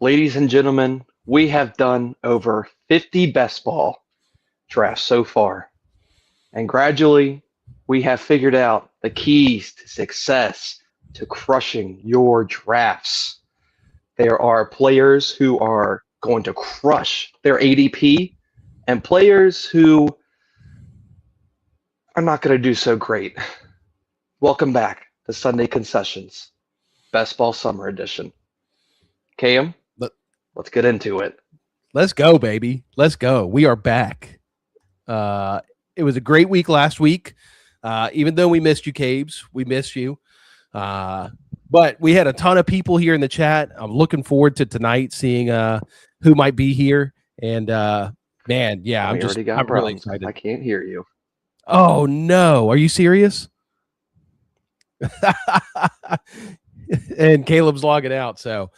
Ladies and gentlemen, we have done over 50 best ball drafts so far, and gradually we have figured out the keys to success to crushing your drafts. There are players who are going to crush their ADP and players who are not going to do so great. Welcome back to Sunday Concessions, Best Ball Summer Edition. Cam, let's get into it. Let's go, baby. Let's go. We are back. It was a great week last week. Even though we missed you, Cabes, we missed you. But we had a ton of people here in the chat. I'm looking forward to tonight, seeing who might be here. And man, yeah, I'm really excited. I can't hear you. Oh no, are you serious? And Caleb's logging out, so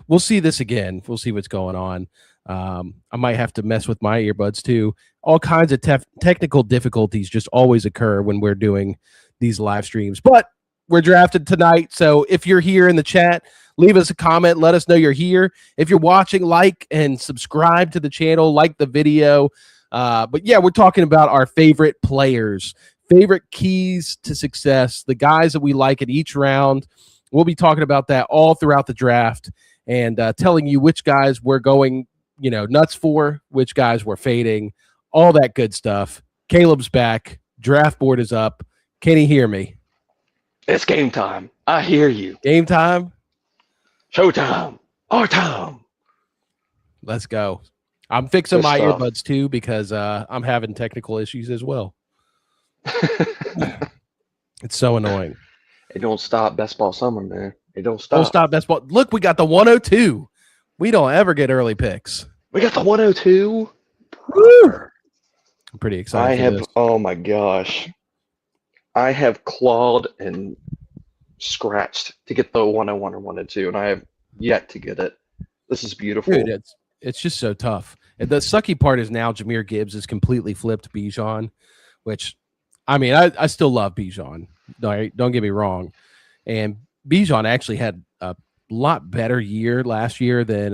we'll see this again. We'll see what's going on. I might have to mess with my earbuds too. All kinds of technical difficulties just always occur when we're doing these live streams. But we're drafted tonight, so if you're here in the chat, leave us a comment. Let us know you're here. If you're watching, like and subscribe to the channel, like the video. But yeah, we're talking about our favorite players, favorite keys to success, the guys that we like in each round. We'll be talking about that all throughout the draft and telling you which guys we're going, nuts for, which guys we're fading, all that good stuff. Caleb's back. Draft board is up. Can he hear me? It's game time. I hear you. Game time? Showtime. Our time. Let's go. I'm fixing my earbuds too because I'm having technical issues as well. It's so annoying. It don't stop best ball summer, man. It don't stop. Don't stop best ball. Look, we got the 102. We don't ever get early picks. We got the 102. Woo! I'm pretty excited. Oh my gosh. I have clawed and scratched to get the 101 or 102, and I have yet to get it. This is beautiful. Dude, it's just so tough. And the sucky part is now Jahmyr Gibbs has completely flipped Bijan, which, I mean, I still love Bijan. Don't get me wrong. And Bijan actually had a lot better year last year than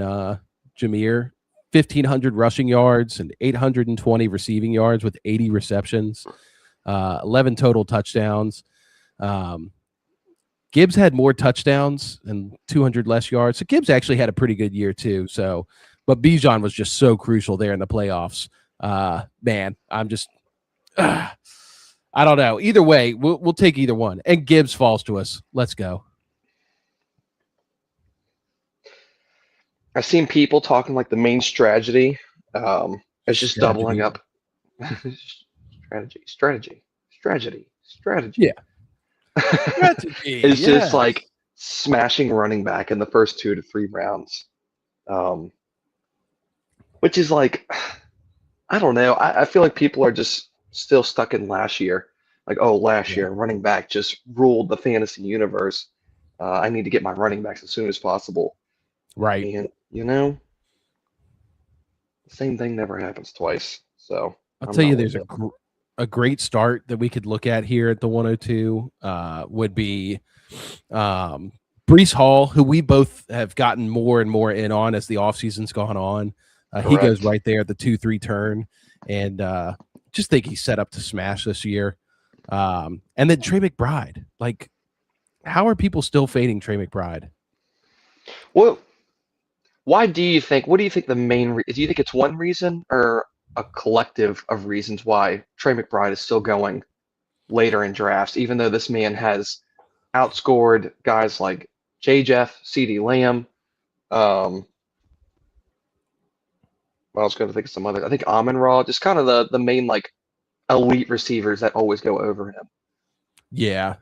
Jahmyr. 1,500 rushing yards and 820 receiving yards with 80 receptions, 11 total touchdowns. Gibbs had more touchdowns and 200 less yards. So Gibbs actually had a pretty good year too. So, but Bijan was just so crucial there in the playoffs. Man, I'm just, I don't know. Either way, we'll take either one. And Gibbs falls to us. Let's go. I've seen people talking like the main strategy is just doubling up. Strategy. Yeah. It's just like smashing running back in the first 2 to 3 rounds. Which is like, I don't know. I feel like people are just still stuck in last year. Like, last year, running back just ruled the fantasy universe. I need to get my running backs as soon as possible. Right. And, the same thing never happens twice. So I'll tell you, there's a great start that we could look at here at the 102 would be Breece Hall, who we both have gotten more and more in on as the offseason's gone on. He goes right there at the 2-3 turn, and just think he's set up to smash this year. And then Trey McBride. Like, how are people still fading Trey McBride? Well, what do you think the main do you think it's one reason or a collective of reasons why Trey McBride is still going later in drafts, even though this man has outscored guys like J. Jeff, CeeDee Lamb, I was going to think of some other. I think Amon-Ra, just kind of the main like elite receivers that always go over him. Yeah.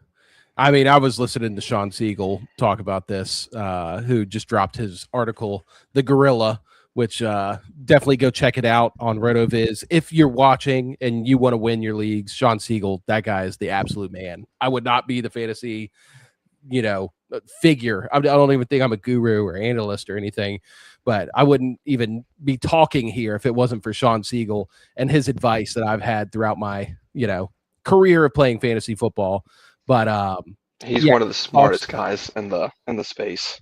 I mean, I was listening to Sean Siegel talk about this, who just dropped his article, The Gorilla, which definitely go check it out on RotoViz. If you're watching and you want to win your leagues, Sean Siegel, that guy is the absolute man. I would not be the fantasy, figure. I don't even think I'm a guru or analyst or anything, but I wouldn't even be talking here if it wasn't for Sean Siegel and his advice that I've had throughout my, career of playing fantasy football. But he's one of the smartest guys in the space.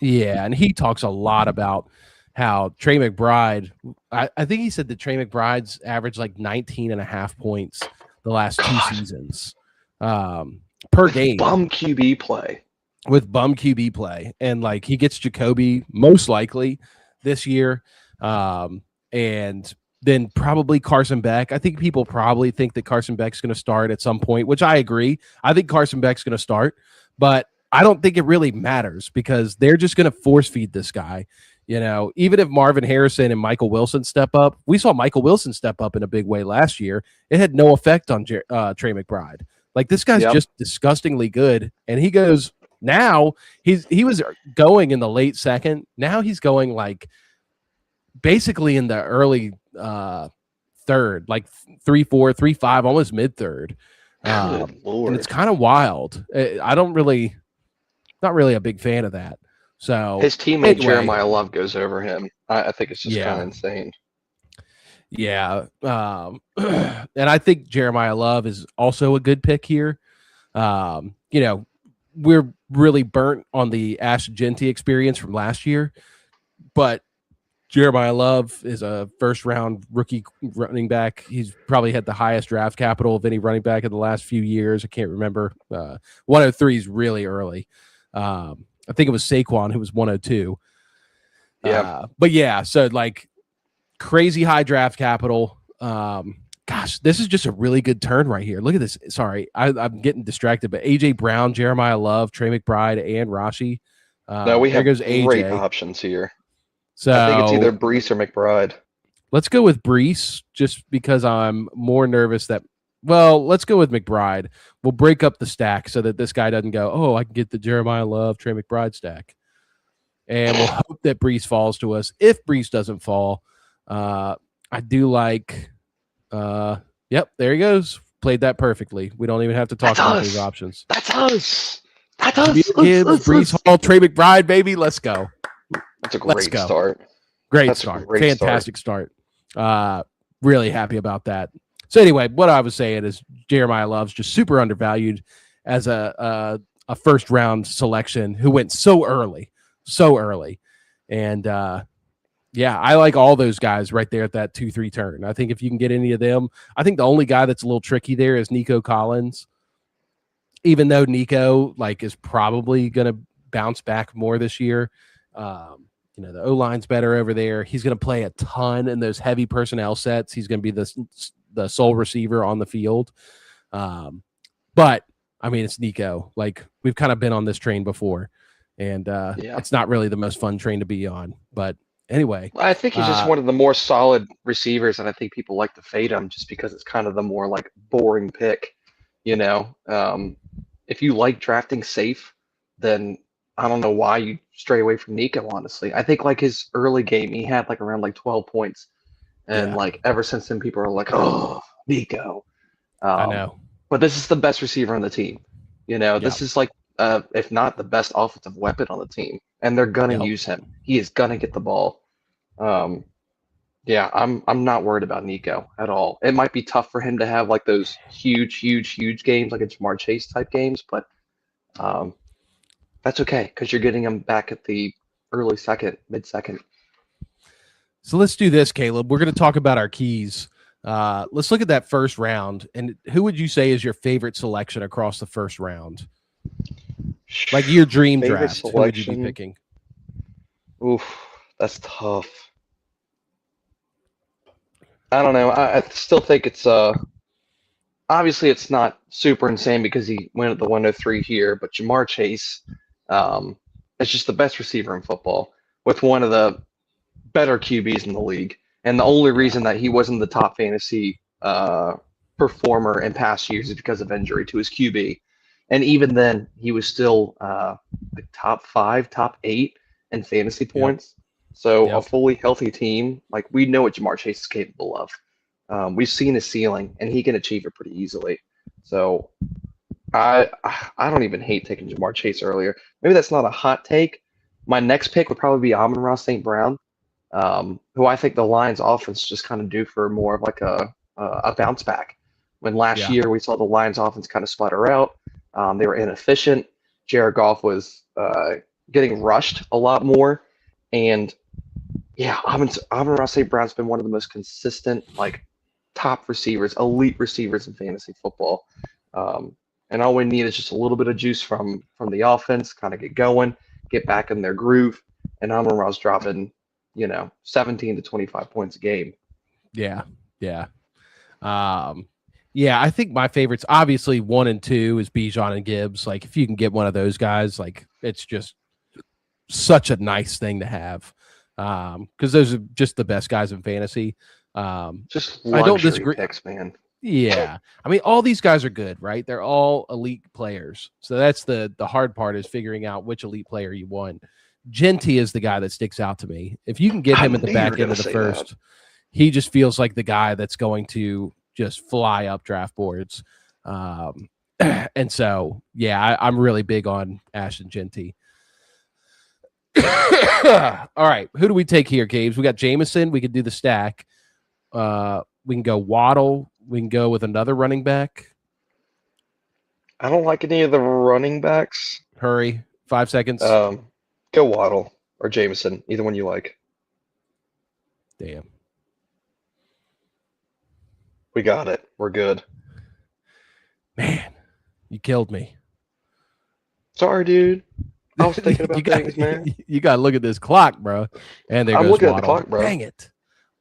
Yeah, and he talks a lot about how Trey McBride, I think he said that Trey McBride's averaged like 19 and a half points the last two God, seasons per with game bum QB play. with bum QB play. And like he gets Jacoby most likely this year. And then probably Carson Beck. I think people probably think that Carson Beck's going to start at some point, which I agree. I think Carson Beck's going to start, but I don't think it really matters because they're just going to force feed this guy. You know, even if Marvin Harrison and Michael Wilson step up, we saw Michael Wilson step up in a big way last year. It had no effect on Trey McBride. Like this guy's just disgustingly good, and he goes now. He was going in the late second. Now he's going like basically in the early third, like 3-4, 3-5, almost mid third. Good Lord. And it's kind of wild. Not really a big fan of that. So his teammate Jeremiah Love goes over him. I think it's just kind of insane. Yeah. And I think Jeremiah Love is also a good pick here. You know, we're really burnt on the Ash Genty experience from last year, but Jeremiah Love is a first-round rookie running back. He's probably had the highest draft capital of any running back in the last few years. I can't remember. 103 is really early. I think it was Saquon who was 102. Yeah. But yeah, so like crazy high draft capital. Gosh, this is just a really good turn right here. Look at this. Sorry, I'm getting distracted, but AJ Brown, Jeremiah Love, Trey McBride, and Rashi. No, we have goes great AJ. options here. So I think it's either Brees or McBride. Let's go with Brees just because I'm more nervous that. Well, let's go with McBride. We'll break up the stack so that this guy doesn't go, oh, I can get the Jeremiah Love, Trey McBride stack. And we'll hope that Brees falls to us. If Brees doesn't fall, I do like yep, there he goes. Played that perfectly. We don't even have to talk about these options. That's us. That's us. Gibbs, Brees Hall, Trey McBride, baby. Let's go. That's a great start. Great start. Fantastic start. Really happy about that. So anyway, what I was saying is Jeremiah Love's just super undervalued as a first round selection who went so early. And yeah, I like all those guys right there at that 2-3 turn. I think if you can get any of them, I think the only guy that's a little tricky there is Nico Collins. Even though Nico like is probably going to bounce back more this year. You know, the O-line's better over there. He's going to play a ton in those heavy personnel sets. He's going to be the sole receiver on the field. But I mean, it's Nico. Like we've kind of been on this train before, and it's not really the most fun train to be on. But anyway, I think he's just one of the more solid receivers, and I think people like to fade him just because it's kind of the more like boring pick. You know, if you like drafting safe, then I don't know why you stray away from Nico, honestly. I think like his early game, he had like around like 12 points. And like ever since then, people are like, oh, Nico. I know. But this is the best receiver on the team. You know, this is like, if not the best offensive weapon on the team. And they're going to use him. He is going to get the ball. Yeah, I'm not worried about Nico at all. It might be tough for him to have like those huge games, like a Jamar Chase type games. But that's okay because you're getting him back at the early second, mid-second. So let's do this, Caleb. We're going to talk about our keys. Let's look at that first round. And who would you say is your favorite selection across the first round? Like your dream favorite draft, selection? who would you be picking? Oof, that's tough. I don't know. I still think it's obviously it's not super insane because he went at the 103 here, but Jamar Chase is just the best receiver in football with one of the better QBs in the league. And the only reason that he wasn't the top fantasy performer in past years is because of injury to his QB. And even then, he was still like top 5, top 8 in fantasy points. So a fully healthy team, like we know what Jamar Chase is capable of. We've seen his ceiling, and he can achieve it pretty easily. So I don't even hate taking Jamar Chase earlier. Maybe that's not a hot take. My next pick would probably be Amon-Ra St. Brown, who I think the Lions offense just kind of due for more of like a bounce back. When last year we saw the Lions offense kind of sputter out. They were inefficient. Jared Goff was getting rushed a lot more. And yeah, Amon-Ra St. Brown's been one of the most consistent, like top receivers, elite receivers in fantasy football. And all we need is just a little bit of juice from the offense, kind of get going, get back in their groove, and Amon-Ra's dropping, 17 to 25 points a game. Yeah, yeah. Yeah, I think my favorites, obviously 1 and 2 is Bijan and Gibbs. Like, if you can get one of those guys, like, it's just such a nice thing to have. Because those are just the best guys in fantasy. Just I don't luxury disagree. picks, man. Yeah. I mean, all these guys are good, right? They're all elite players. So that's the hard part, is figuring out which elite player you want. Genty is the guy that sticks out to me. If you can get him at the back end of the first, he just feels like the guy that's going to just fly up draft boards. And so, yeah, I'm really big on Ashton Genty. All right, who do we take here, Gabe? We got Jameson. We could do the stack. We can go Waddle. We can go with another running back. I don't like any of the running backs. Hurry, 5 seconds. Go Waddle or Jameson, either one you like. Damn. We got it. We're good. Man, you killed me. Sorry, dude. I was thinking about things, man. You got to look at this clock, bro. And there I'm goes looking Waddle. at the clock, bro. Dang it.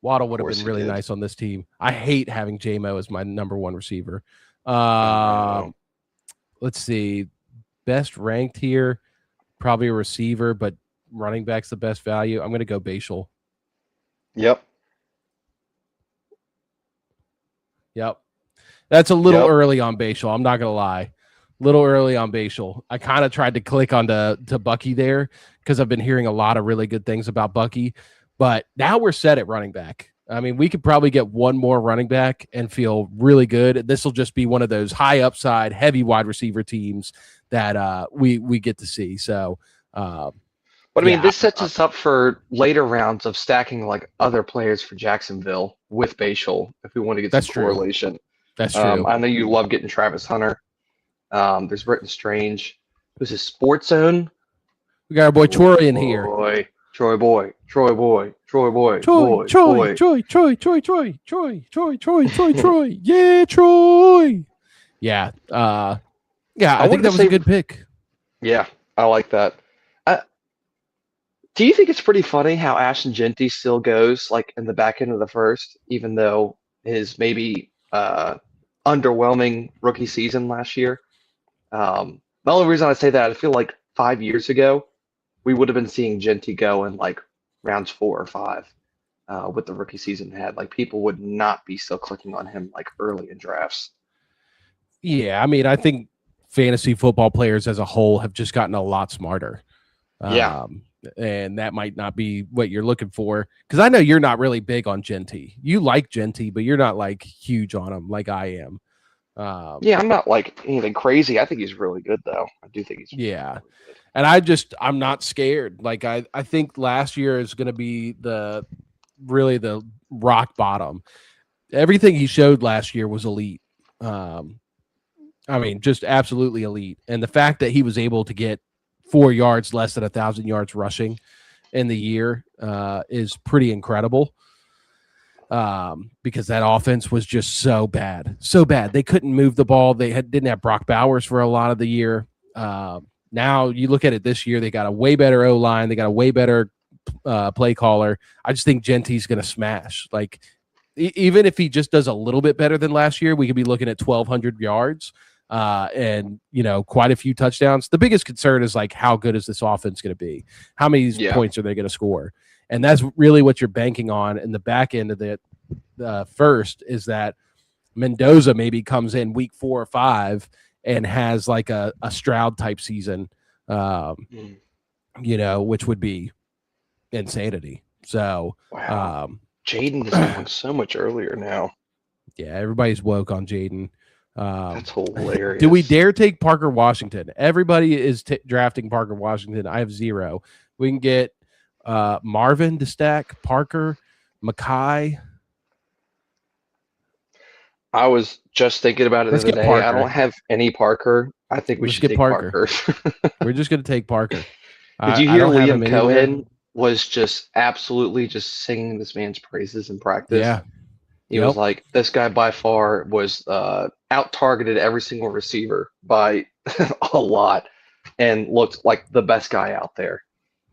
Waddle would have been really did. nice on this team. I hate having J-Mo as my number one receiver. Let's see. Best ranked here, probably a receiver, but running back's the best value. I'm going to go Bashal. Yep. That's a little early on Bashal. I'm not going to lie. Little early on Bashal. I kind of tried to click on to Bucky there because I've been hearing a lot of really good things about Bucky. But now we're set at running back. I mean, we could probably get one more running back and feel really good. This will just be one of those high upside, heavy wide receiver teams that we get to see. So, but I mean, this sets us up for later rounds of stacking like other players for Jacksonville with Bashal if we want to get some correlation. That's true. I know you love getting Travis Hunter. There's Britton Strange. Who's his Sports Zone? We got our boy Troy in here. Troy boy. Yeah, Troy. Yeah. I think that was a good pick. Yeah, I like that. Do you think it's pretty funny how Ashton Genty still goes like in the back end of the first, even though his maybe underwhelming rookie season last year? The only reason I say that, I feel like 5 years ago, we would have been seeing Genty go in like rounds 4 or 5 with the rookie season had. Like people would not be still clicking on him like early in drafts. Yeah, I mean, I think fantasy football players as a whole have just gotten a lot smarter. And that might not be what you're looking for. Because I know you're not really big on Genty. You like Genty, but you're not like huge on him like I am. Yeah, I'm not like anything crazy. I think he's really good, though. I do think he's really good. And I'm not scared. Like I think last year is going to be the rock bottom. Everything he showed last year was elite. I mean, just absolutely elite. And the fact that he was able to get 4 yards less than 1,000 yards rushing in the year is pretty incredible. Because that offense was just so bad. They couldn't move the ball. They didn't have Brock Bowers for a lot of the year. Now you look at it this year, they got a way better O-line. They got a way better play caller. I just think Genty's going to smash. Like, even if he just does a little bit better than last year, we could be looking at 1,200 yards and, quite a few touchdowns. The biggest concern is like, how good is this offense going to be? How many points are they going to score? And that's really what you're banking on in the back end of the first, is that Mendoza maybe comes in week 4 or 5 and has like a Stroud type season, which would be insanity. So, wow. Jaden is going so much earlier now. Yeah, everybody's woke on Jaden. That's hilarious. Do we dare take Parker Washington? Everybody is drafting Parker Washington. I have 0. We can get Marvin to stack, Parker, Mackay. I was just thinking about it the other day. I don't have any Parker. I think we should take Parker. We're just going to take Parker. Did you I hear don't have him Liam anywhere. Cohen was just absolutely just singing this man's praises in practice? Yeah. He was Yep. like, this guy by far was out targeted every single receiver by a lot and looked like the best guy out there.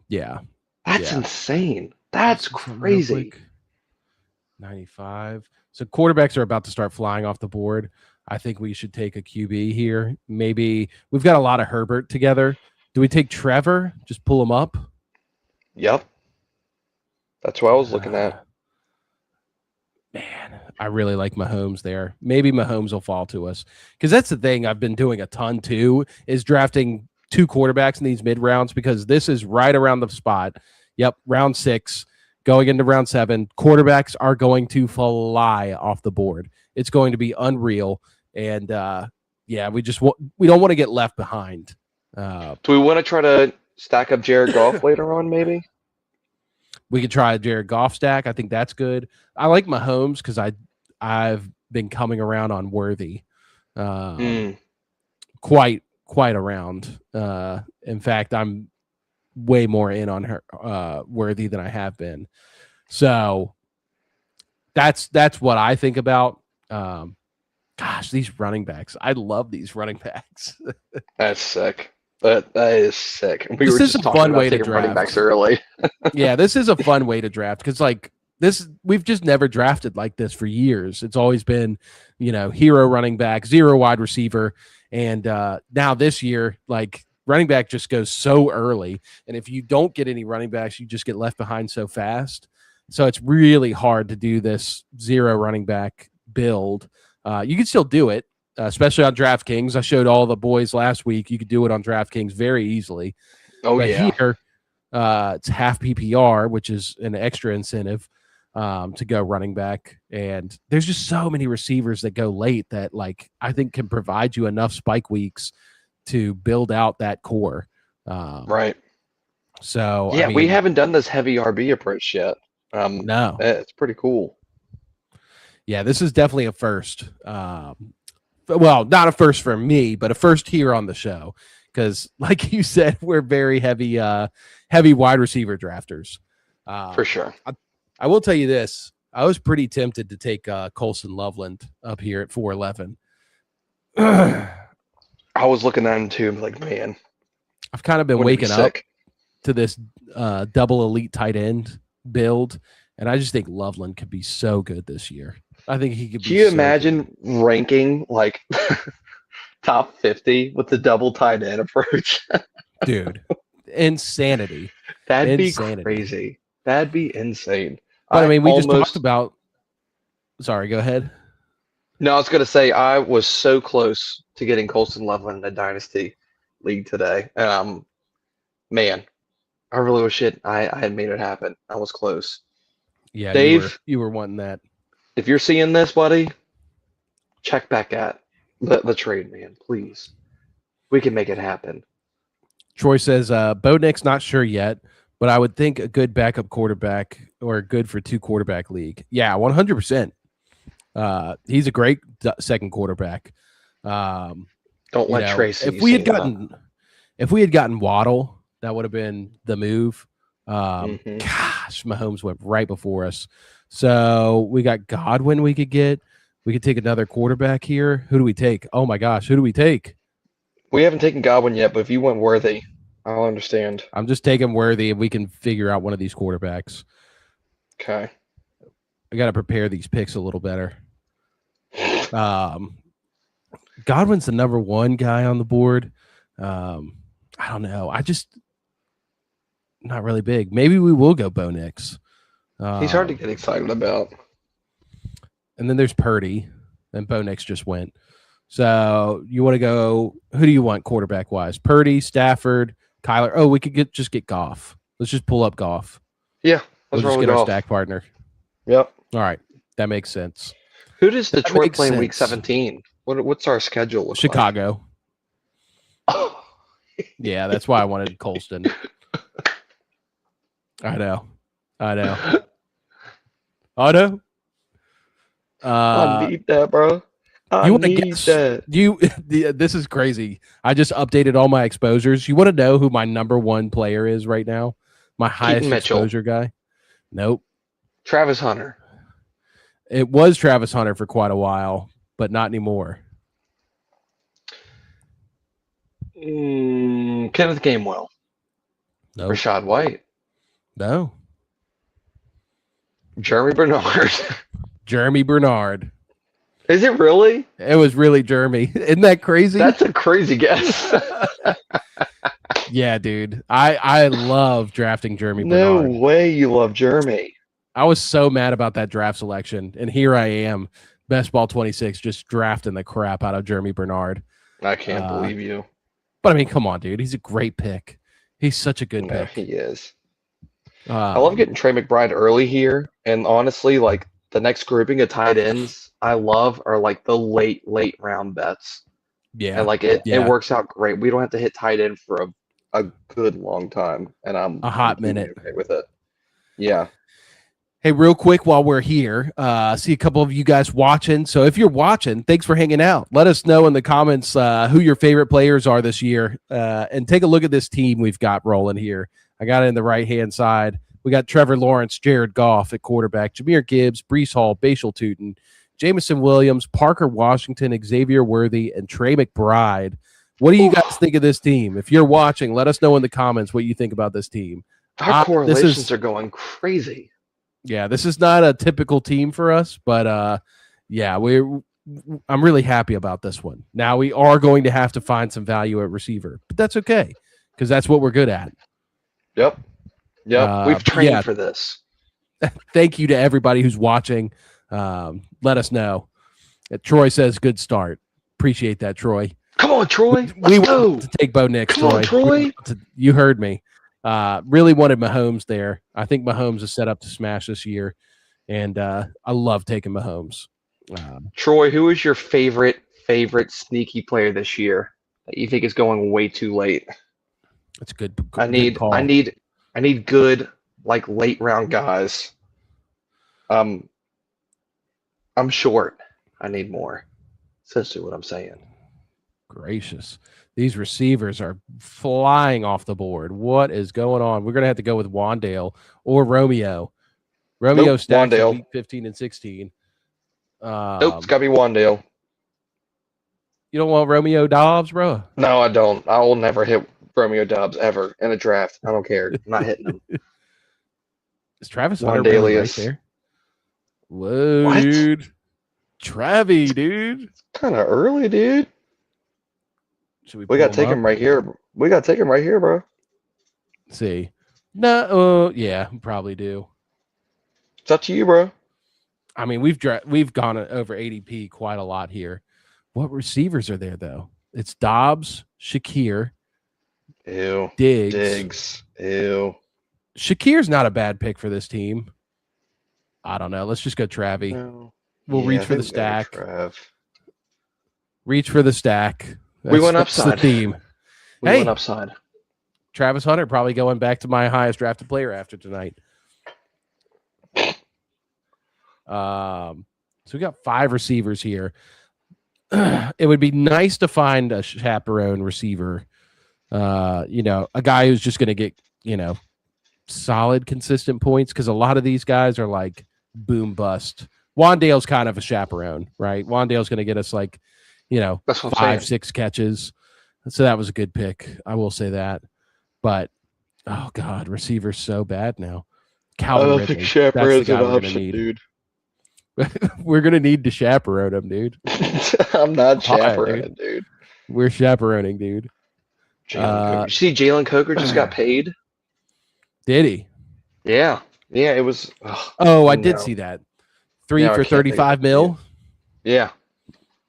Yeah. That's Yeah. insane. Let me That's see something real crazy. quick. 95. So quarterbacks are about to start flying off the board. I think we should take a QB here. Maybe we've got a lot of Herbert together. Do we take Trevor? Just pull him up? Yep. That's what I was looking Uh, at. Man, I really like Mahomes there. Maybe Mahomes will fall to us because that's the thing I've been doing a ton too is drafting two quarterbacks in these mid rounds because this is right around the spot. Yep, round 6, going into round 7. Quarterbacks are going to fly off the board. It's going to be unreal, and yeah, we don't want to get left behind. Do we want to try to stack up Jared Goff later on, maybe? We could try a Jared Goff stack. I think that's good. I like Mahomes because I've been coming around on Worthy, Hmm. quite around. In fact, I'm way more in on her Worthy than I have been. So that's what I think about. Gosh, these running backs. I love these running backs. That's sick. That is sick. We This were is just a talking fun about way to taking running backs draft. early. Yeah, this is a fun way to draft because like this we've just never drafted like this for years. It's always been, hero running back, zero wide receiver, and now this year, like running back just goes so early, and if you don't get any running backs, you just get left behind so fast. So it's really hard to do this zero running back build. You can still do it, especially on DraftKings. I showed all the boys last week. You could do it on DraftKings very easily. Oh But yeah. here, it's half PPR, which is an extra incentive to go running back. And there's just so many receivers that go late that, like, I think can provide you enough spike weeks to build out that core. Right. So, I Yeah, we mean, haven't done this heavy RB approach yet. no. It's pretty cool. Yeah, this is definitely a first. Well, not a first for me, but a first here on the show. Because, like you said, we're very heavy wide receiver drafters. For sure. I will tell you this. I was pretty tempted to take Colson Loveland up here at 411. I was looking at him too, like, man, I've kind of been wouldn't it be waking up sick? to this double elite tight end build, and I just think Loveland could be so good this year. I think he could Can be you so good. imagine ranking like top 50 with the double tight end approach? Dude, insanity. That'd be Insanity. crazy. That'd be insane. But I I mean, we just talked almost, about. Sorry, go ahead. no, I was going to say, I was so close to getting Colston Loveland in the Dynasty League today. Man, I really wish I had made it happen. I was close. Yeah, Dave, you were wanting that. if you're seeing this, buddy, check back at the trade, man, please. We can make it happen. Troy says, Bo Nick's not sure yet, but I would think a good backup quarterback or good for 2 quarterback league. Yeah, 100%. He's a great second quarterback. Don't let Tracy If you we say had gotten Waddle, that would have been the move. that. Gosh, Mahomes went right before us. So we got Godwin we could get. We could take another quarterback here. Who do we take? Oh my gosh, who do we take? We haven't taken Godwin yet, but if you went Worthy, I'll understand. I'm just taking Worthy, and we can figure out one of these quarterbacks. Okay. I got to prepare these picks a little better. Godwin's the number 1 guy on the board. I don't know. Not really big. Maybe we will go Bo Nix. He's hard to get excited about. And then there's Purdy, and Bo Nix just went. So you want to go? Who do you want quarterback wise? Purdy, Stafford, Kyler. Oh, we could just get Goff. Let's just pull up Goff. Yeah, We'll let's just roll get with our golf. stack partner. Yep. All right, that makes sense. Who does That Detroit makes play in Week sense. 17? What's our schedule look Chicago. like? Yeah, that's why I wanted Colston. I know. I I know. need that, bro. I You want to need guess? that. This is crazy. I just updated all my exposures. You want to know who my number one player is right now? My Keaton highest Mitchell. exposure guy? Nope. Travis Hunter. It was Travis Hunter for quite a while, but not anymore. Kenneth Gainwell. Nope. Rashad White. No. Jeremy Bernard. Jeremy Bernard. Is it really? It was really Jeremy. Isn't that crazy? That's a crazy guess. Yeah, dude. I love drafting Jeremy No Bernard. way you love Jeremy. I was so mad about that draft selection, and here I am, Best Ball 26, just drafting the crap out of Jeremy Bernard. I can't believe you. But I mean, come on, dude. He's a great pick. He's such a good No, pick. he is. I love getting Trey McBride early here, and honestly, like the next grouping of tight ends I love are like the late round bets. Yeah, and like it works out great. We don't have to hit tight end for a good long time, and I'm a hot completely minute okay with it. Yeah. Hey, real quick while we're here, see a couple of you guys watching. So if you're watching, thanks for hanging out. Let us know in the comments who your favorite players are this year, and take a look at this team we've got rolling here. I got it in the right-hand side. We got Trevor Lawrence, Jared Goff at quarterback, Jahmyr Gibbs, Breece Hall, Bashal Tutin, Jamison Williams, Parker Washington, Xavier Worthy, and Trey McBride. What do you guys think of this team? If you're watching, let us know in the comments what you think about this team. Our correlations are going crazy. Yeah, this is not a typical team for us, but yeah, I'm really happy about this one. Now we are going to have to find some value at receiver, but that's okay because that's what we're good at. Yep. We've trained for this. Thank you to everybody who's watching. Let us know. Troy says good start. Appreciate that, Troy. Come on, Troy. We want to take Bo Nix, Come on, Troy. You heard me. Really wanted Mahomes there. I think Mahomes is set up to smash this year, and I love taking Mahomes. Troy, who is your favorite sneaky player this year that you think is going way too late? That's good. I need good like late round guys. I'm short. I need more. Essentially what I'm saying. Gracious. These receivers are flying off the board. What is going on? We're going to have to go with Wandale or Romeo. Romeo stacked in week 15 and 16. Nope, it's got to be Wandale. You don't want Romeo Dobbs, bro? No, I don't. I will never hit Romeo Dobbs ever in a draft. I don't care. I'm not hitting him. Is Travis Hunter really right there? Whoa, what? Dude. Travie, dude. It's kind of early, dude. We got to take him right here. We got to take him right here, bro. Let's see. No, yeah, probably do. It's up to you, bro. I mean, we've gone over ADP quite a lot here. What receivers are there, though? It's Dobbs, Shakir, Diggs. Ew. Shakir's not a bad pick for this team. I don't know. Let's just go Travie. No. We'll reach for the stack. Reach for the stack. We went upside. That's the theme. We went upside. Travis Hunter probably going back to my highest drafted player after tonight. So we got 5 receivers here. It would be nice to find a chaperone receiver. A guy who's just going to get, solid, consistent points because a lot of these guys are like boom bust. Wandale's kind of a chaperone, right? Wandale's going to get us like, 5-6 catches. So that was a good pick. I will say that. But, oh, God, receiver's so bad now. Calvin I don't think chaperone's an option, dude. We're going to need to chaperone him, dude. I'm not chaperoning, dude. We're chaperoning, dude. You see Jalen Coker just got paid? Did he? Yeah. Yeah, it was. I did see that. 3 for 35 mil? Yeah.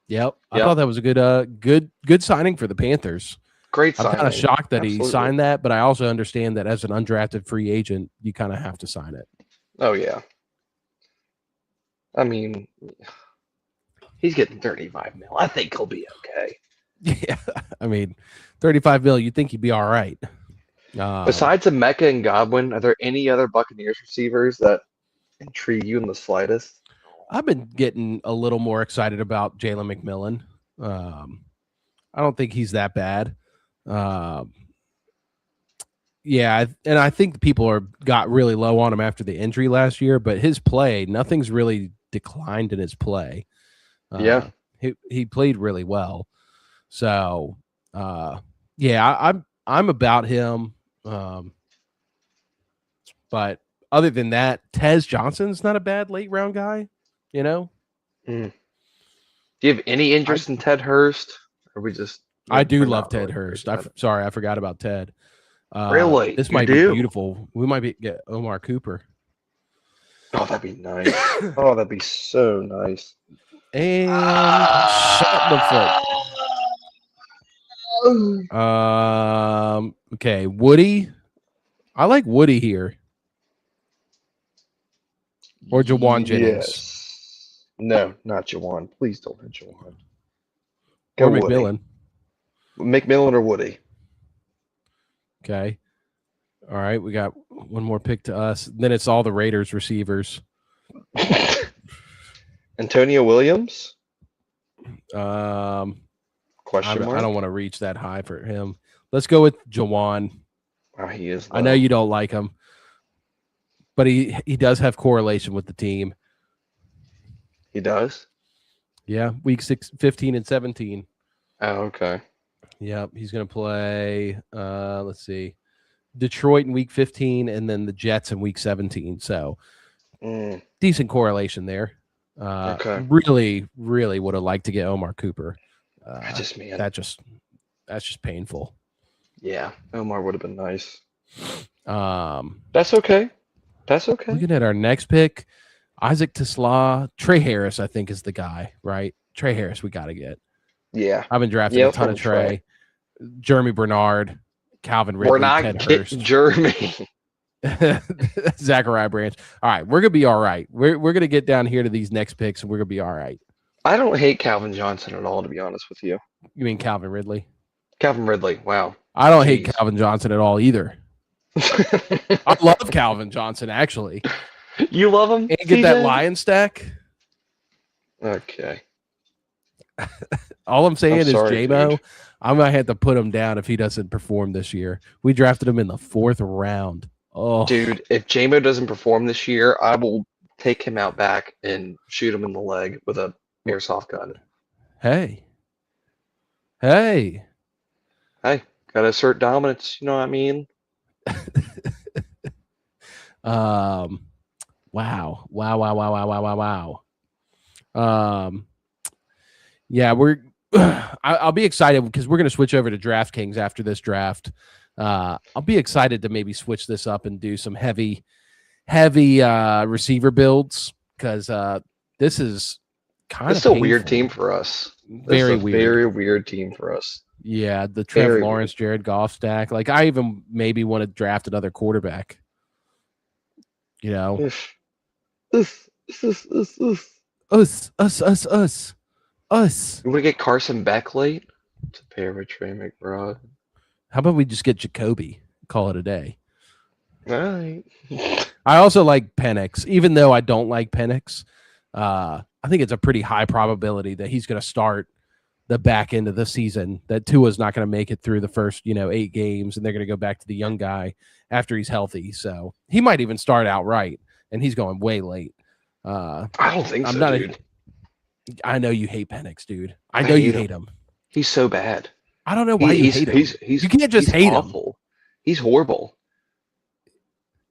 Yep. I thought that was a good signing for the Panthers. Great signing. I'm kind of shocked that he signed that, but I also understand that as an undrafted free agent, you kind of have to sign it. Oh, yeah. I mean, he's getting 35 mil. I think he'll be okay. Yeah. I mean, 35 mil, you'd think he'd be all right. Besides Emeka and Godwin, are there any other Buccaneers receivers that intrigue you in the slightest? I've been getting a little more excited about Jalen McMillan. I don't think he's that bad. Yeah, and I think people got really low on him after the injury last year, but his play, nothing's really declined in his play. Yeah. He played really well. So, yeah, I'm about him. But other than that, Tez Johnson's not a bad late round guy, you know? Do you have any interest in Ted Hurst? Or we just I do we're love not Ted really Hurst. about it? Sorry, I forgot about Ted. Really? This You might do? be beautiful. We might get Omar Cooper. Oh, that'd be nice. Oh, that'd be so nice. And shot in the foot. Okay, Woody. I like Woody here. Or Jawan Jennings. Yes. No, not Jawan. Please don't hit Jawan. Or Go Woody. McMillan. McMillan or Woody. Okay. All right, we got one more pick to us. Then it's all the Raiders receivers. Antonio Williams? Question mark? I don't want to reach that high for him. Let's go with Jawan. Oh, he is. I know you don't like him, but he does have correlation with the team. He does? Yeah, week 15 and 17. Oh, okay. Yep, he's going to play, let's see, Detroit in week 15 and then the Jets in week 17. So decent correlation there. Okay. Really, really would have liked to get Omar Cooper. That's just painful. Yeah, Omar would have been nice. That's okay. That's okay. Looking at our next pick, Isaac Tesla, Trey Harris, I think is the guy, right? Trey Harris, we got to get. Yeah. I've been drafting a ton of Trey. Jeremy Bernard, Calvin Ridley, We're not Ted getting Hurst. Jeremy. Zachariah Branch. All right, we're gonna be all right. We're gonna get down here to these next picks, and we're gonna be all right. I don't hate Calvin Johnson at all, to be honest with you. You mean Calvin Ridley? Calvin Ridley. Wow. I don't hate Calvin Johnson at all either. I love Calvin Johnson, actually. You love him? And get that Lion stack. Okay. All I'm saying is, J-Mo, dude. I might have to put him down if he doesn't perform this year. We drafted him in the 4th round. Oh, dude, if J-Mo doesn't perform this year, I will take him out back and shoot him in the leg with a airsoft gun. Hey, gotta assert dominance. You know what I mean? Wow. Yeah, I'll be excited because we're going to switch over to DraftKings after this draft. I'll be excited to maybe switch this up and do some heavy receiver builds because this is It's a weird team for us. Very weird team for us. Yeah, the Trevor Lawrence, Jared Goff stack. Like I even maybe want to draft another quarterback. You know, us. You want to get Carson Beck late to pair with Trey McBride? How about we just get Jacoby? Call it a day. All right. I also like Penix, even though I don't like Penix. I think it's a pretty high probability that he's going to start the back end of the season. That Tua's not going to make it through the first 8 games, and they're going to go back to the young guy after he's healthy. So he might even start out right, and he's going way late. I don't think so, dude. I know you hate Penix, dude. I know you hate him. He's so bad. I don't know why you hate him. You can't just hate him. He's horrible.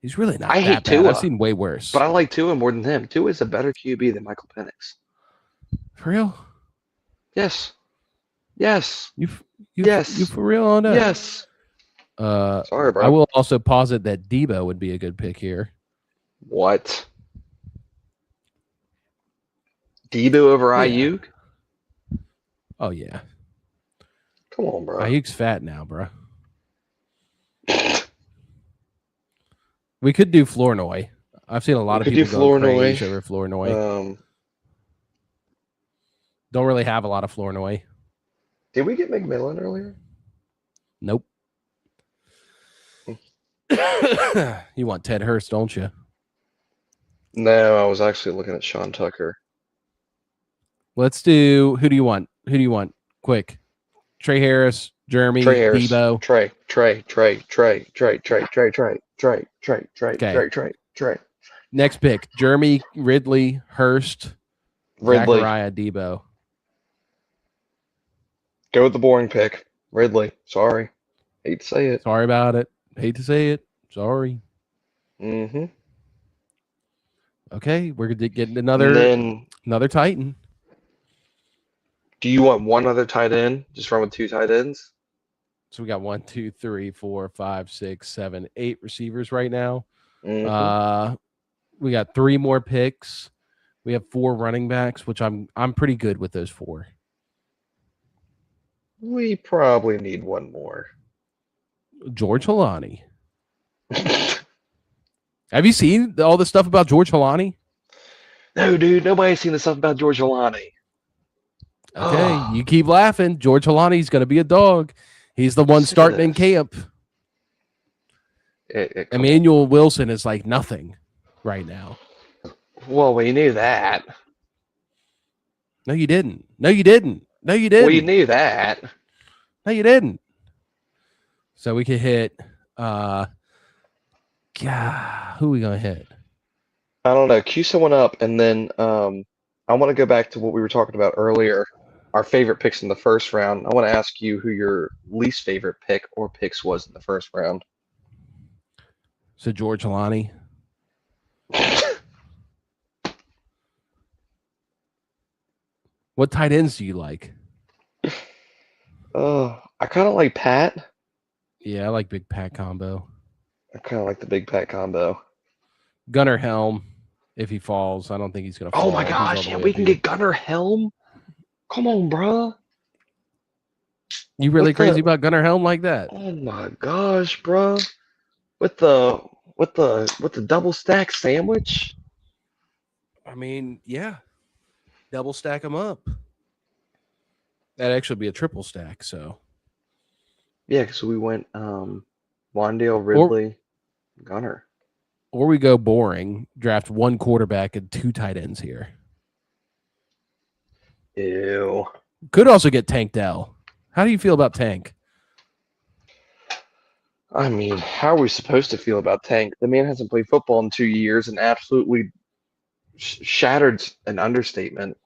He's really not. I hate Tua. Tua. I've seen way worse. But I like Tua more than him. Tua is a better QB than Michael Penix. For real? Yes. You for real on that? Yes. Sorry, bro. I will also posit that Debo would be a good pick here. What? Debo over Ayuk? Oh yeah. Come on, bro. Ayuk's fat now, bro. We could do Flournoy. I've seen a lot of people go crazy over Flournoy. Don't really have a lot of Flournoy. Did we get McMillan earlier? Nope. You want Ted Hurst, don't you? No, I was actually looking at Sean Tucker. Let's do. Who do you want? Who do you want? Quick. Trey Harris, Jeremy, Trey Harris. Debo. Trey. Okay. Next pick: Jeremy, Ridley, Hurst, Zachariah, Debo. Go with the boring pick. Ridley. Sorry. Hate to say it. Sorry about it. Hate to say it. Sorry. Mm-hmm. Okay, we're gonna get another Titan. Do you want one other tight end? Just run with 2 tight ends? So we got 1, 2, 3, 4, 5, 6, 7, 8 receivers right now. Mm-hmm. We got 3 more picks. We have 4 running backs, which I'm pretty good with those 4. We probably need one more. George Halani. Have you seen all the stuff about George Halani? No, dude. Nobody's seen the stuff about George Halani. Okay, you keep laughing. George Halani's going to be a dog. He's the one starting in camp. Emmanuel Wilson is like nothing right now. Well, we knew that. No, you didn't. No, you didn't. No, you didn't. We knew that. No, you didn't. So we could hit. Who are we gonna hit? I don't know. Cue someone up, and then I want to go back to what we were talking about earlier. Our favorite picks in the first round. I want to ask you who your least favorite pick or picks was in the first round. So George Halani. What tight ends do you like? I kind of like Pat. Yeah, I like Big Pat combo. I kind of like the Big Pat combo. Gunnar Helm, if he falls, I don't think he's gonna fall. Oh my gosh, yeah, we can get Gunnar Helm. Come on, bro. You really crazy about Gunnar Helm like that? Oh my gosh, bro. With the double stack sandwich. I mean, yeah. Double stack them up. That'd actually be a triple stack, so. Yeah, because we went Wandale, Ridley, Gunnar. Or we go boring, draft 1 quarterback and 2 tight ends here. Ew. Could also get Tank Dell. How do you feel about Tank? I mean, how are we supposed to feel about Tank? The man hasn't played football in 2 years and absolutely shattered, an understatement,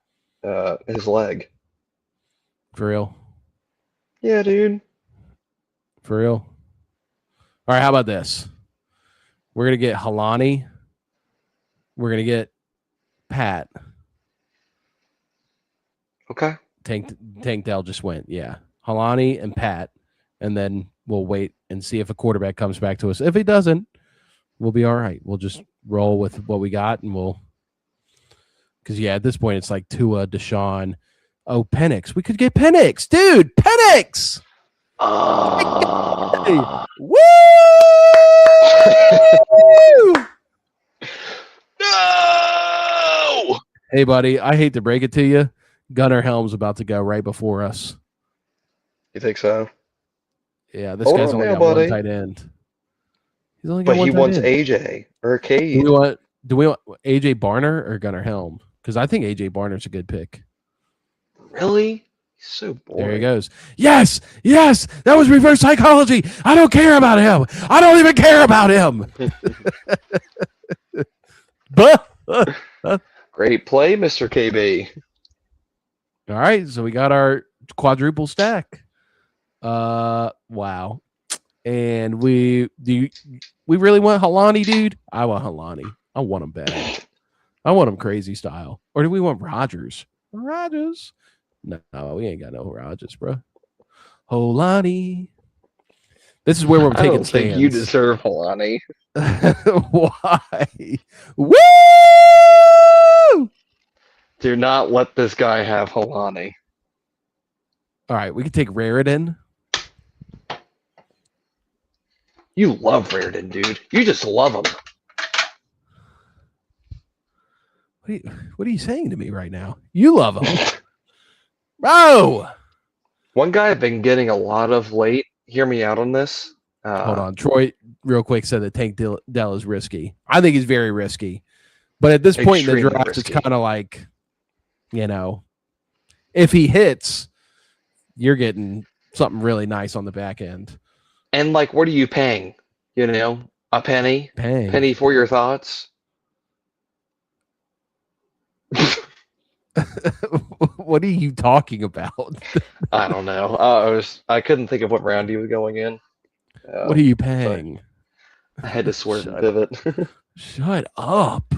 his leg. For real? Yeah, dude. For real? All right, how about this? We're going to get Halani. We're going to get Pat. Okay. Tank Dell just went, yeah. Halani and Pat. And then we'll wait and see if a quarterback comes back to us. If he doesn't, we'll be all right. We'll just roll with what we got, and we'll – because, yeah, at this point, it's like Tua, Deshaun. Oh, Penix. We could get Penix. Dude, Penix! Woo! No! Hey, buddy, I hate to break it to you. Gunnar Helm's about to go right before us. You think so? Yeah, this guy's only got one tight end. He's only got but one he tight wants end. AJ or Cade. Do we want AJ Barner or Gunnar Helm? Because I think AJ Barner's a good pick. Really? He's so boring. There he goes. Yes, that was reverse psychology. I don't care about him. I don't even care about him. Great play, Mr. KB. All right, so we got our quadruple stack. Wow. And we really want Halani, dude? I want Halani. I want him bad. I want him crazy style. Or do we want Rodgers? Rodgers? No, we ain't got no Rodgers, bro. Halani. This is where we're taking stands. I don't think you deserve Halani. Why? Woo! Do not let this guy have Halani. All right, we can take Raritan. You love Raritan, dude. You just love him. What are you saying to me right now? You love him. Bro! One guy I've been getting a lot of late, hear me out on this. Hold on. Troy, real quick, said that Tank Dell is risky. I think he's very risky. But at this point in the draft, it's kind of like, if he hits, you're getting something really nice on the back end. And like, what are you paying? You know, a penny? Paying. Penny for your thoughts? What are you talking about? I don't know. I couldn't think of what round he was going in. What are you paying? I had to swerve and pivot. Shut up.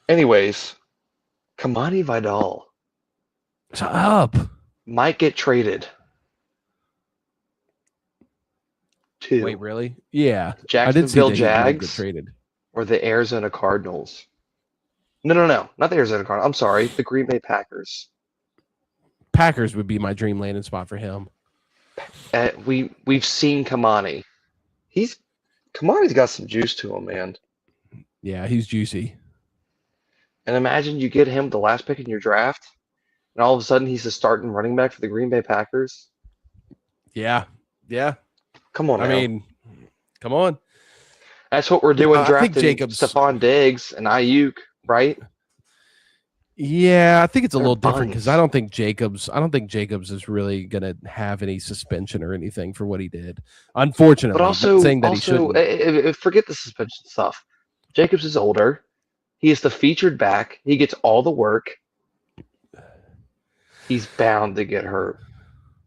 Anyways, Kamani Vidal Shut up. might get traded. To Wait, really? Yeah. Jacksonville I did see that he might get Jags traded. or the Arizona Cardinals. No, not the Arizona Cardinals. I'm sorry, the Green Bay Packers. Packers would be my dream landing spot for him. We've seen Kamani. Kamani's got some juice to him, man. Yeah, he's juicy. And imagine you get him the last pick in your draft, and all of a sudden he's the starting running back for the Green Bay Packers. Yeah. Come on, I mean, come on. That's what we're doing. Drafting Jacobs. Stephon Diggs and Ayuk, right? Yeah, I think it's a They're little different because buns. I don't think Jacobs is really gonna have any suspension or anything for what he did. Unfortunately, But also, saying that he shouldn't. forget the suspension stuff. Jacobs is older. He is the featured back. He gets all the work. He's bound to get hurt.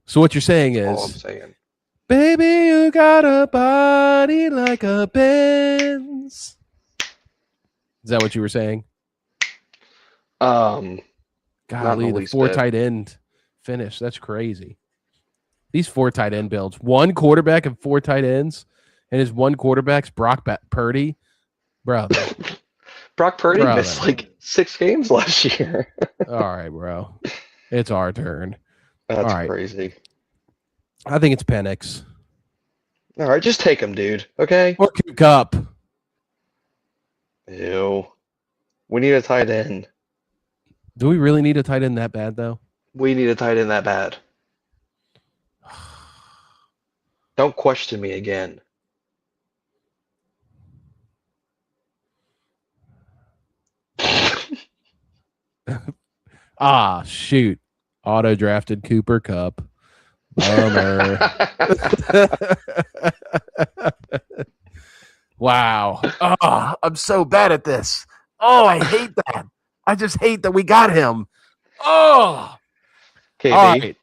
So what you're saying That's all I'm is, saying. baby, you got a body like a Benz. Is that what you were saying? Golly, The 4 tight end finish. That's crazy. These 4 tight end builds. 1 quarterback and 4 tight ends, and his 1 quarterback's Brock Purdy. Brother. Brock Purdy missed like 6 games last year. All right, bro. It's our turn. That's right. crazy. I think it's Penix. All right, just take him, dude. Okay? Or Cup. Ew. We need a tight end. Do we really need a tight end that bad, though? We need a tight end that bad. Don't question me again. Shoot. Auto drafted Cooper Kupp. Bummer. Wow. Oh, I'm so bad at this. Oh, I hate that. I just hate that we got him. Oh. KB, all right.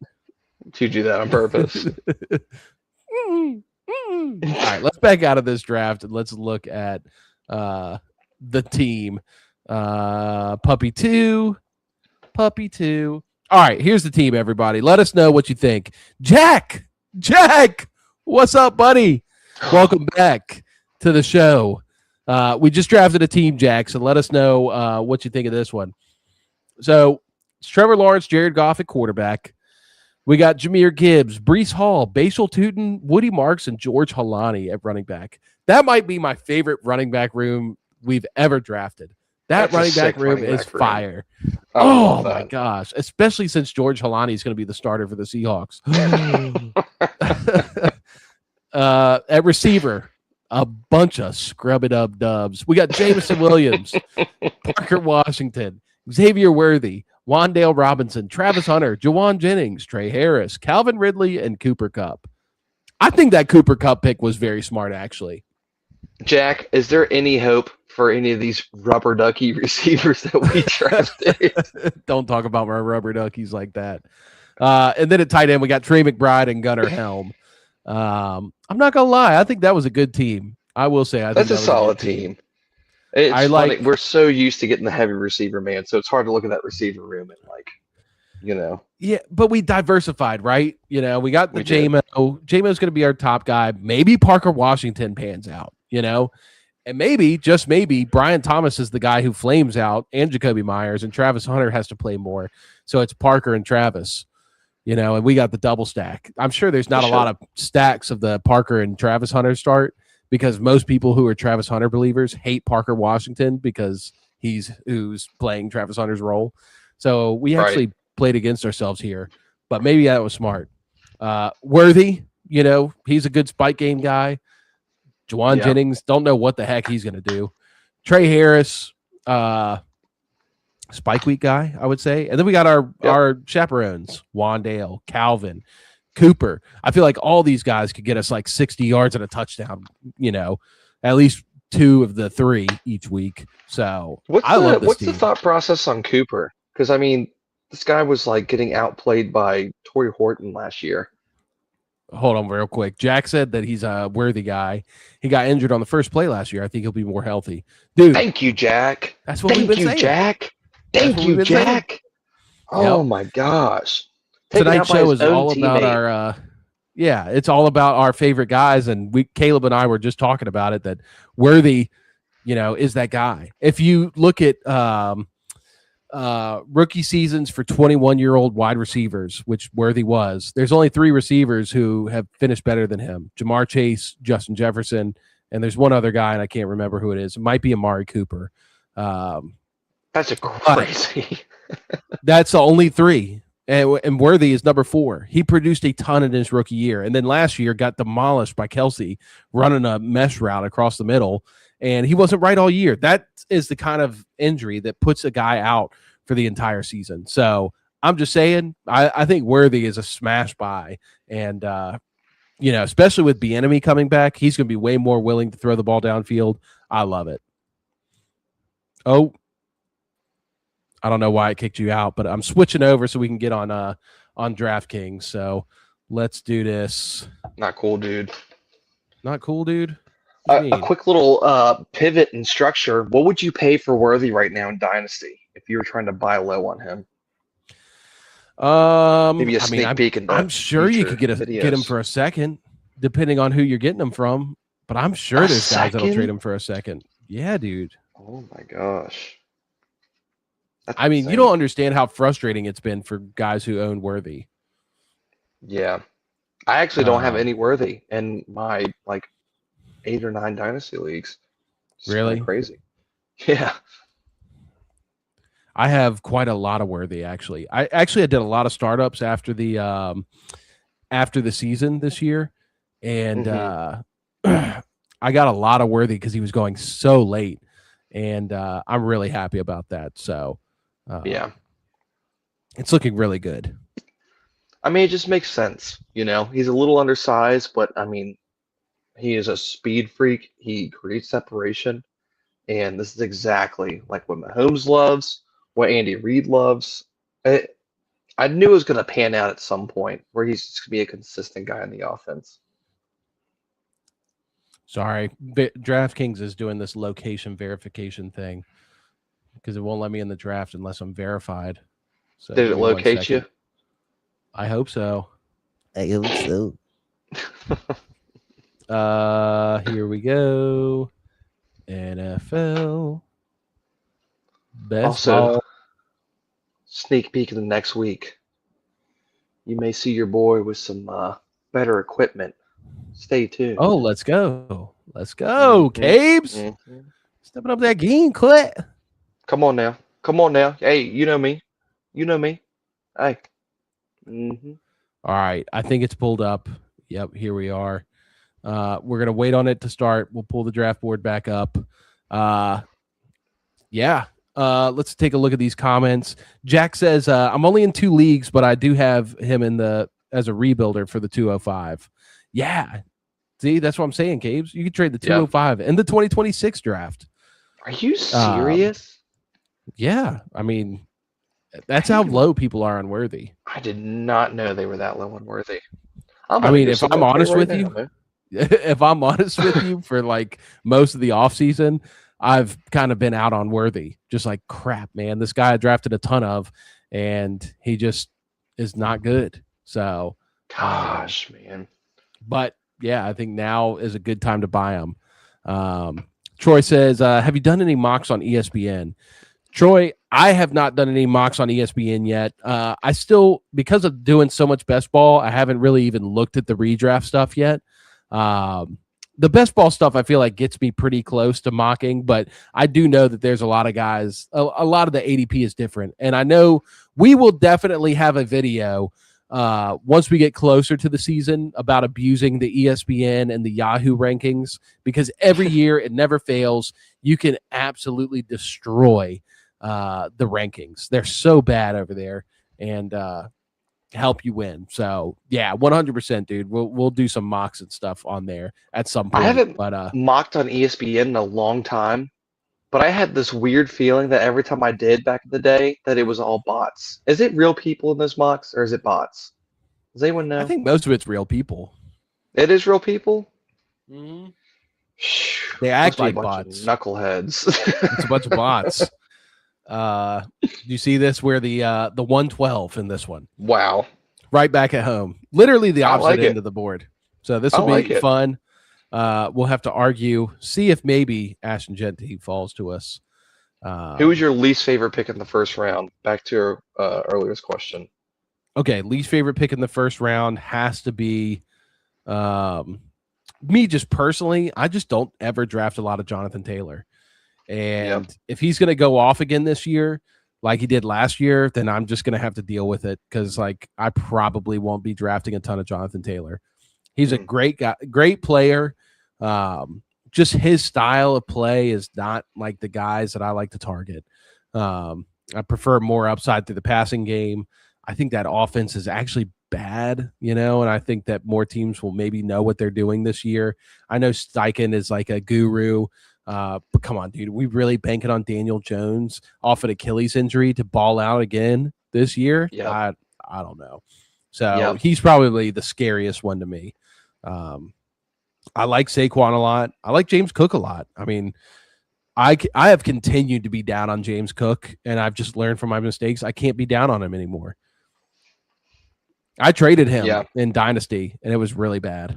You do that on purpose. All right, let's back out of this draft and let's look at the team. Puppy 2. All right, here's the team, everybody. Let us know what you think. Jack, what's up, buddy? Welcome back to the show. We just drafted a team, Jack, so let us know what you think of this one. So it's Trevor Lawrence, Jared Goff at quarterback. We got Jahmyr Gibbs, Breece Hall, Basil Tootin, Woody Marks, and George Halani at running back. That might be my favorite running back room we've ever drafted. That's running back room is fire. Oh my gosh. Especially since George Halani is going to be the starter for the Seahawks. At receiver, a bunch of scrub-it-up dubs. We got Jameson Williams, Parker Washington, Xavier Worthy, Wan'Dale Robinson, Travis Hunter, Jawan Jennings, Trey Harris, Calvin Ridley, and Cooper Kupp. I think that Cooper Kupp pick was very smart, actually. Jack, is there any hope for any of these rubber ducky receivers that we drafted? Don't talk about my rubber duckies like that. And then at tight end, we got Trey McBride and Gunnar Helm. I'm not going to lie. I think that was a good team. I will say. I think that's a solid team. It's funny. We're so used to getting the heavy receiver, man, so it's hard to look at that receiver room and, like, you know. Yeah, but we diversified, right? You know, we got the J-Mo. J-Mo's going to be our top guy. Maybe Parker Washington pans out, you know. And maybe, just maybe, Brian Thomas is the guy who flames out, and Jacoby Myers, and Travis Hunter has to play more. So it's Parker and Travis, you know, and we got the double stack. I'm sure there's not a lot of stacks of the Parker and Travis Hunter start because most people who are Travis Hunter believers hate Parker Washington because who's playing Travis Hunter's role. So we actually played against ourselves here, but maybe that was smart. Worthy, you know, he's a good spike game guy. Jawan Jennings, don't know what the heck he's going to do. Trey Harris, Spike Week guy, I would say. And then we got our chaperones, Wandale, Calvin, Cooper. I feel like all these guys could get us like 60 yards and a touchdown, at least 2 of the 3 each week. So I love this what's team. the thought process on Cooper? Because I mean, this guy was like getting outplayed by Torrey Horton last year. Hold on real quick. Jack said that he's a worthy guy. He got injured on the first play last year. I think he'll be more healthy. Dude. Thank you, Jack. That's what we've been saying. Jack. Thank you, Jack. Oh my gosh. Tonight's show is all about our it's all about our favorite guys, and Caleb and I were just talking about it, that Worthy, is that guy. If you look at rookie seasons for 21-year-old wide receivers, which Worthy was, there's only 3 receivers who have finished better than him: Jamar Chase, Justin Jefferson, and there's one other guy, and I can't remember who it is. It might be Amari Cooper. That's crazy. That's the only 3. And Worthy is number 4. He produced a ton in his rookie year, and then last year got demolished by Kelsey running a mesh route across the middle, and he wasn't right all year. That is the kind of injury that puts a guy out for the entire season. So I'm just saying, I think Worthy is a smash buy, and especially with Bieniemy coming back, he's going to be way more willing to throw the ball downfield. I love it. Oh, I don't know why it kicked you out, but I'm switching over so we can get on DraftKings. So let's do this. Not cool, dude. Not cool, dude? A quick little pivot and structure. What would you pay for Worthy right now in Dynasty if you were trying to buy low on him? Maybe a sneak peek in. I'm sure you could get him for a second, depending on who you're getting him from. But I'm sure there's guys that'll trade him for a second. Yeah, dude. Oh my gosh. That's I mean, insane. you don't understand how frustrating it's been for guys who own Worthy. Yeah. I actually don't have any Worthy in my 8 or 9 dynasty leagues. It's really crazy. Yeah. I have quite a lot of Worthy, actually. I did a lot of startups after the season this year, and I got a lot of Worthy because he was going so late, and I'm really happy about that. So it's looking really good. I mean, it just makes sense. He's a little undersized, but I mean, he is a speed freak. He creates separation, and this is exactly like what Mahomes loves, what Andy Reid loves. I knew it was going to pan out at some point where he's just going to be a consistent guy in the offense. Sorry, DraftKings is doing this location verification thing because it won't let me in the draft unless I'm verified. So did it locate you? I hope so. I hope so. Here we go. NFL. Best ball. Sneak peek in the next week. You may see your boy with some better equipment. Stay tuned. Oh, let's go. Let's go, Cabes. Stepping up that game, Clint. Come on now. Hey, you know me. Hey. All right. I think it's pulled up. Yep, here we are. We're going to wait on it to start. We'll pull the draft board back up. Let's take a look at these comments. Jack says, I'm only in 2 leagues, but I do have him as a rebuilder for the 205. Yeah. See, that's what I'm saying, Cabes. You could trade the 205 and the 2026 draft. Are you serious? Yeah. I mean, that's how low people are on Worthy. I did not know they were that low on Worthy. If I'm honest with you, for most of the offseason, I've kind of been out on Worthy. Just like, crap, man. This guy I drafted a ton of, and he just is not good. So, gosh, man. But, yeah, I think now is a good time to buy him. Troy says, have you done any mocks on ESPN? Troy, I have not done any mocks on ESPN yet. I still, because of doing so much best ball, I haven't really even looked at the redraft stuff yet. The best ball stuff I feel like gets me pretty close to mocking, but I do know that there's a lot of guys, a lot of the ADP is different. And I know we will definitely have a video once we get closer to the season about abusing the ESPN and the Yahoo rankings, because every year it never fails. You can absolutely destroy the rankings. They're so bad over there, and help you win. So yeah, 100%, dude. We'll do some mocks and stuff on there at some point. I haven't but mocked on ESPN in a long time, but I had this weird feeling that every time I did back in the day, that it was all bots. Is it real people in those mocks, or is it bots? Does anyone know? I think most of it's real people. It is real people? Mm-hmm. Shh, They act must be a like bunch bots. of knuckleheads. It's a bunch of bots. Do you see this where the 112 in this one? Wow. Right back at home. Literally the I opposite like end it. of the board. So this I will be like it. fun. We'll have to argue, see if maybe Ashton Genty falls to us. Who was your least favorite pick in the first round? Back to your earlier question. Okay, least favorite pick in the first round has to be me just personally. I just don't ever draft a lot of Jonathan Taylor. And if he's going to go off again this year, like he did last year, then I'm just going to have to deal with it because, like, I probably won't be drafting a ton of Jonathan Taylor. He's a great guy, great player. Just his style of play is not like the guys that I like to target. I prefer more upside through the passing game. I think that offense is actually bad, and I think that more teams will maybe know what they're doing this year. I know Steichen is like a guru. But come on, dude, we really banking on Daniel Jones off an Achilles injury to ball out again this year. I don't know. So he's probably the scariest one to me. I like Saquon a lot. I like James Cook a lot. I mean, I have continued to be down on James Cook, and I've just learned from my mistakes. I can't be down on him anymore. I traded him in Dynasty, and it was really bad.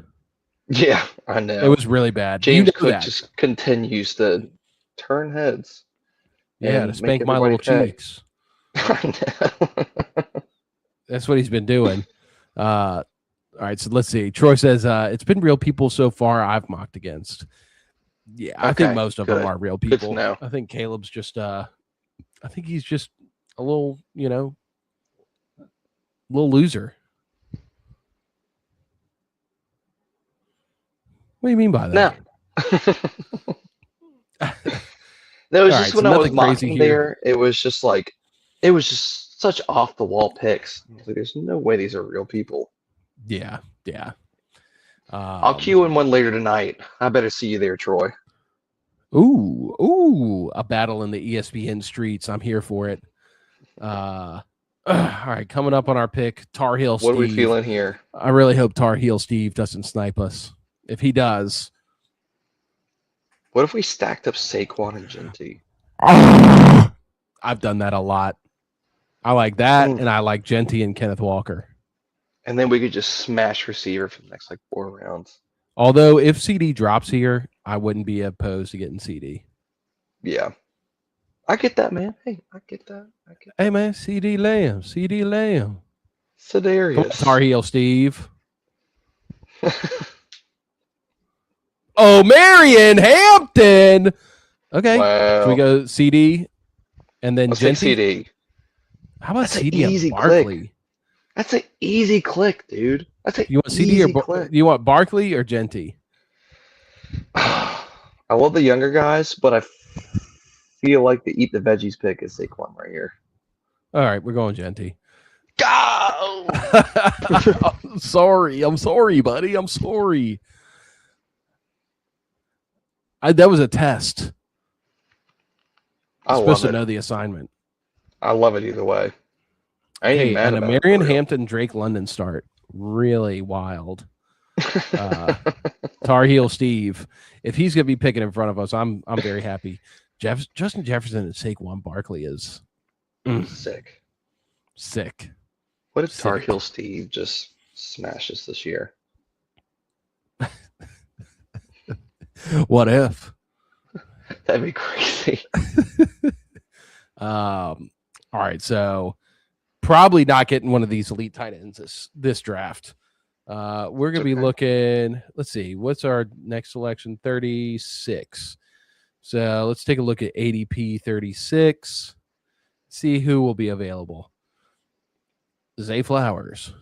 Yeah, I know. It was really bad. James Cook just continues to turn heads. Yeah, to spank my little cheeks. I know. That's what he's been doing. All right, so let's see. Troy says, it's been real people so far I've mocked against. Yeah, I think most of them are real people. Good to know. I think Caleb's just I think he's just a little, little loser. What do you mean by that? No, it was just when I was mocking there, it was just such off the wall picks. Like, there's no way these are real people. Yeah. I'll cue in one later tonight. I better see you there, Troy. Ooh, a battle in the ESPN streets. I'm here for it. All right, coming up on our pick, Tar Heel Steve. What are we feeling here? I really hope Tar Heel Steve doesn't snipe us. If he does. What if we stacked up Saquon and Genty? I've done that a lot. I like that, and I like Genty and Kenneth Walker. And then we could just smash receiver for the next 4 rounds. Although if CD drops here, I wouldn't be opposed to getting CD. Yeah. I get that, man. Hey, I get that. Hey, man, CD Lamb. Sedarius. Tar Heel Steve. Oh, Marion Hampton. Okay. Wow. Should we go CD and then Genty? CD. How about That's CD an easy and Barkley? Click. That's an easy click, dude. That's an You want CD or you want Barkley or Genty? I love the younger guys, but I feel like the eat the veggies pick is Saquon right here. All right, we're going Genty. Go! I'm sorry, buddy. I'm sorry. That was a test. I'm supposed to know the assignment. I love it either way. I ain't mad and about a Marion it. Hampton Drake London start. Really wild. Tar Heel Steve. If he's gonna be picking in front of us, I'm very happy. Justin Jefferson and Saquon Barkley is sick. What if Tar Heel Steve just smashes this year? What if? That'd be crazy. All right, so probably not getting one of these elite tight ends this draft. We're gonna be looking. Let's see, what's our next selection? 36. So let's take a look at ADP 36. See who will be available. Zay Flowers.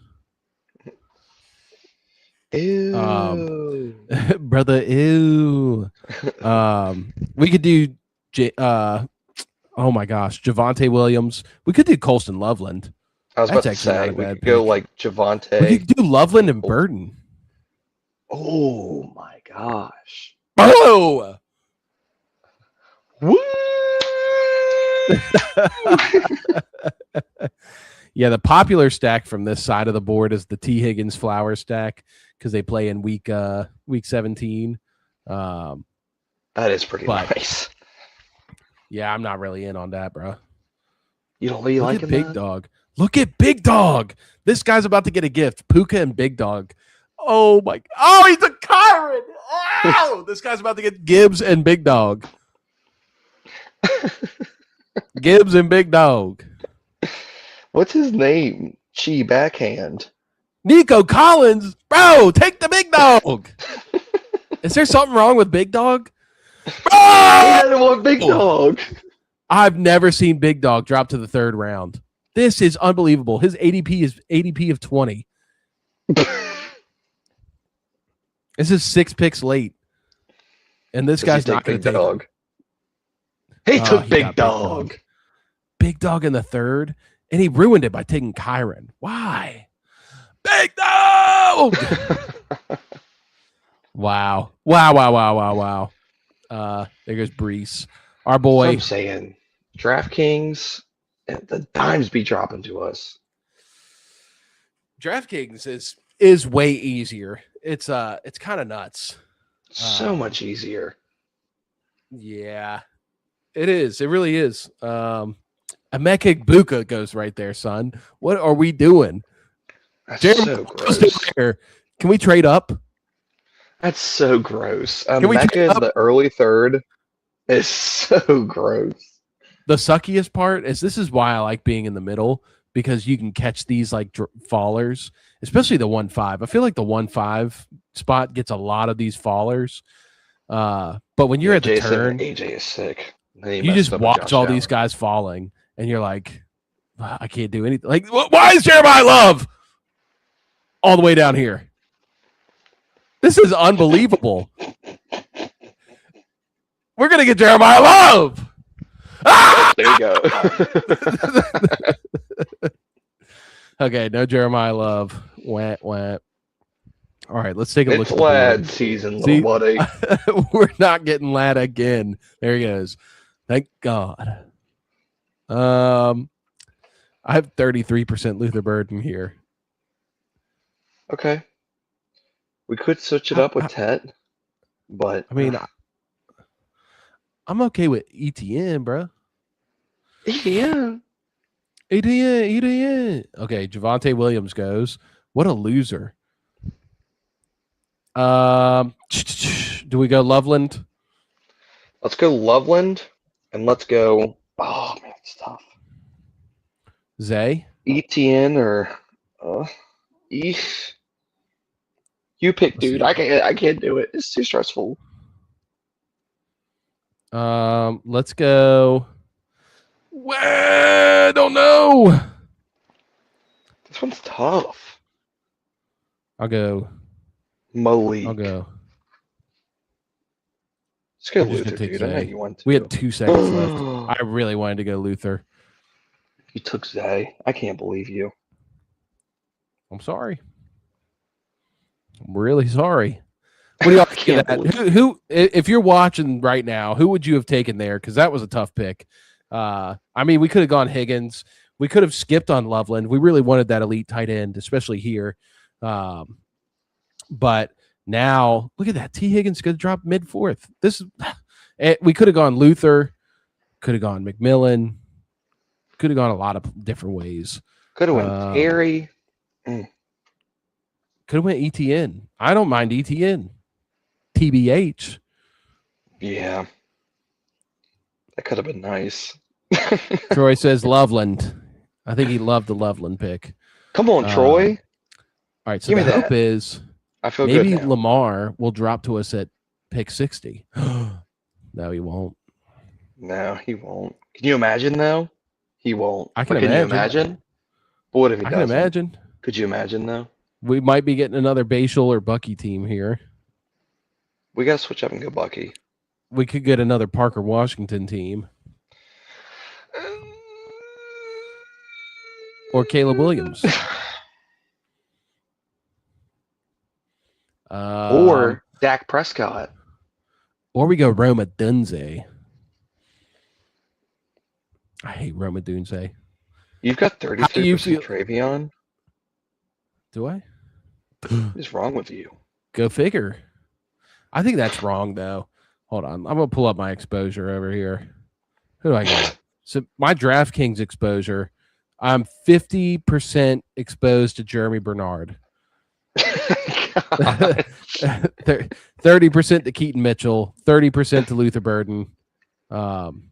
Ew. Brother, ew. We could do Oh my gosh, Javonte Williams. We could do Colston Loveland. I was That's about to actually not say a we bad could go pick. like We Javonte. could do Loveland and Burton. Oh my gosh. Oh, Woo! yeah. The popular stack from this side of the board is the T. Higgins Flower stack because they play in week 17. That is pretty But- nice. Yeah, I'm not really in on that, bro. You don't really Look like at Big that? Dog. Look at Big Dog. This guy's about to get a gift. Puka and Big Dog. Oh my! Oh, he's a Kyron. Oh, this guy's about to get Gibbs and Big Dog. Gibbs and Big Dog. What's his name? Chi backhand. Nico Collins, bro, take the Big Dog. Is there something wrong with Big Dog? Bro! I don't want Big Dog. I've never seen Big Dog drop to the third round. This is unbelievable. His ADP is ADP of 20. This is 6 picks late. And this Does guy's he not take going to Big take Dog. He Oh, took he Big got Dog. Big Dog in the third, and he ruined it by taking Kyron. Why? Big Dog! Wow. Wow. There goes Brees. Our So boy. I'm saying DraftKings, the dimes be dropping to us. DraftKings is way easier. It's kind of nuts. So much easier. Yeah. It is. It really is. Emeka Buka goes right there, son. What are we doing? That's Jeremy, so gross. Can we trade up? That's so gross. Can we Mecca trade in up? the early third is so gross. The suckiest part is this is why I like being in the middle because you can catch these like fallers, especially the 1-5. I feel like the 1-5 spot gets a lot of these fallers. But when you're at the Jason turn, AJ is sick. you just watch all these guys falling, and you're like, I can't do anything. Like, why is Jeremiah Love all the way down here? This is unbelievable. We're gonna get Jeremiah Love. Ah! There you go. Okay, no Jeremiah Love. Wah. All right, let's take a look It's at the lad board. season, See? little buddy. We're not getting lad again. There he goes. Thank God. I have 33% Luther Burden here. Okay. We could switch it up with Tet, but I mean, I'm okay with ETN, bro. yeah. ETN. Okay, Javonte Williams goes. What a loser. Do we go Loveland? Let's go Loveland, and let's go. Oh man, it's tough. Zay? ETN or Eesh. You pick, dude. see. I can't do it. It's too stressful. Let's go. Well, I don't know. This one's tough. I'll go. Malik. I'll go. Let's go I'm just Luther, gonna take dude. I know Zay. you want to. We had 2 seconds left. I really wanted to go Luther. You took Zay. I can't believe you. I'm sorry. I'm really sorry. What do y'all think Can't of that? Who, if you're watching right now, who would you have taken there? Because that was a tough pick. I mean, we could have gone Higgins. We could have skipped on Loveland. We really wanted that elite tight end, especially here. But now, look at that. T. Higgins going to drop mid-4th. We could have gone Luther. Could have gone McMillan. Could have gone a lot of different ways. Could have went Terry. Could have went ETN. I don't mind ETN. TBH. Yeah. That could have been nice. Troy says Loveland. I think he loved the Loveland pick. Come on, Troy. All right, so Give the me hope that. is I feel maybe good now. Lamar will drop to us at pick 60. No, he won't. No, he won't. Can you imagine, though? He won't. I can But you imagine. imagine? But what if he I doesn't? can imagine. Could you imagine, though? We might be getting another Bashal or Bucky team here. We got to switch up and go Bucky. We could get another Parker Washington team. or Caleb Williams. Or Dak Prescott. Or we go Roma Dunze. I hate Roma Dunze. You've got How do you 33% feel? Travion. Do I? What is wrong with you? Go figure. I think that's wrong, though. Hold on. I'm going to pull up my exposure over here. Who do I got? So my DraftKings exposure, I'm 50% exposed to Jeremy Bernard. 30% to Keaton Mitchell, 30% to Luther Burden. And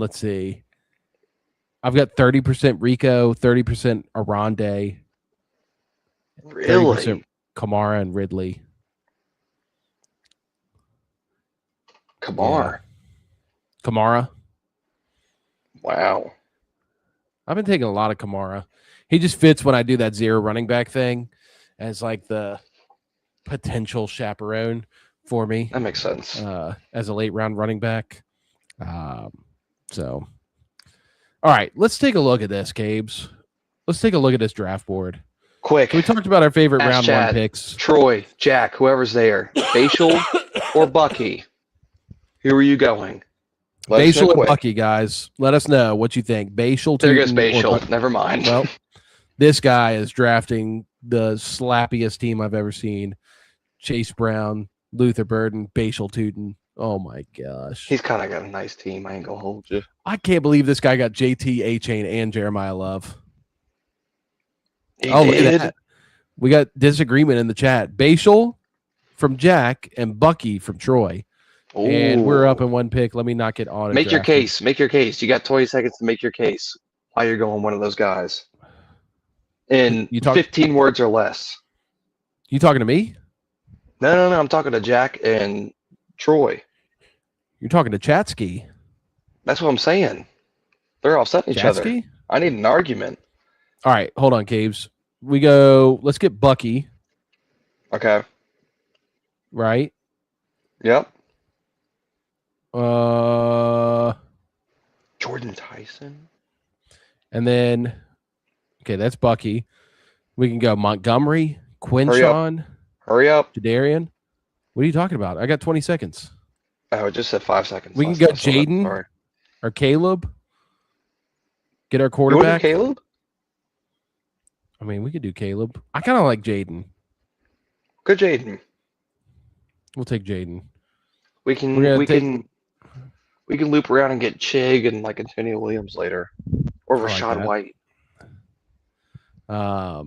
let's see. I've got 30% Rico, 30% Aronde, Really? 30% Kamara and Ridley. Kamar. Kamara. Wow. I've been taking a lot of Kamara. He just fits when I do that zero running back thing as like the potential chaperone for me. That makes sense. As a late round running back. So, all right, let's take a look at this, Cabes. Let's take a look at this draft board. Quick. So we talked about our favorite Ask round Chad, one picks. Troy, Jack, whoever's there. Facial or Bucky? Who are you going? Let us know Bashal and quick. Bucky, guys. Let us know what you think. Bashal, There goes Tootin, or Bashal. Bucky? Never mind. Well, this guy is drafting the slappiest team I've ever seen. Chase Brown, Luther Burden, Bashal Tootin. Oh my gosh. He's kind of got a nice team. I ain't gonna hold you. I can't believe this guy got JT, A-Chain, and Jeremiah Love. He Look at did. that. We got disagreement in the chat. Bashal from Jack and Bucky from Troy. And we're up Ooh. in one pick. Let me not get on. Make your case. Make your case. You got 20 seconds to make your case. Why you're going one of those guys. In You talk- 15 words or less. You talking to me? No. I'm talking to Jack and Troy. You're talking to Chatsky. That's what I'm saying. They're offsetting each other. Chatsky? I need an argument. All right, hold on, Caves. We go. Let's get Bucky. Okay. Right. Yep. Uh, Jordan Tyson. and then, okay, that's Bucky. We can go Montgomery, Hurry Quinshawn, Hurry up. Jadarian. What are you talking about? I got 20 seconds. Oh, it just said 5 seconds. We can last go time, so that's- Jaden. Sorry. Or Caleb. Get our You want quarterback. Caleb? I mean, we could do Caleb. I kind of like Jaden. Good Jaden. We'll take Jaden. We can We're gonna we take- can we can loop around and get Chig and like Antonio Williams later. Or I like Rashad that. White. All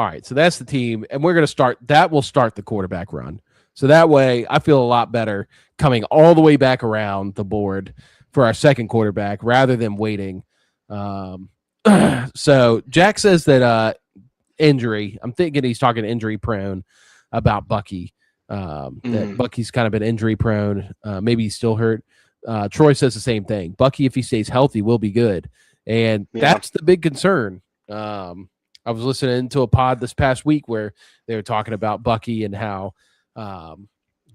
right, so that's the team, and we're going to start. That will start the quarterback run. So that way, I feel a lot better coming all the way back around the board for our second quarterback rather than waiting. So Jack says that injury. I'm thinking he's talking injury prone about Bucky. That Bucky's kind of been injury prone. Maybe he's still hurt. Troy says the same thing. Bucky, if he stays healthy, will be good, and that's the big concern. I was listening to a pod this past week where they were talking about Bucky and how,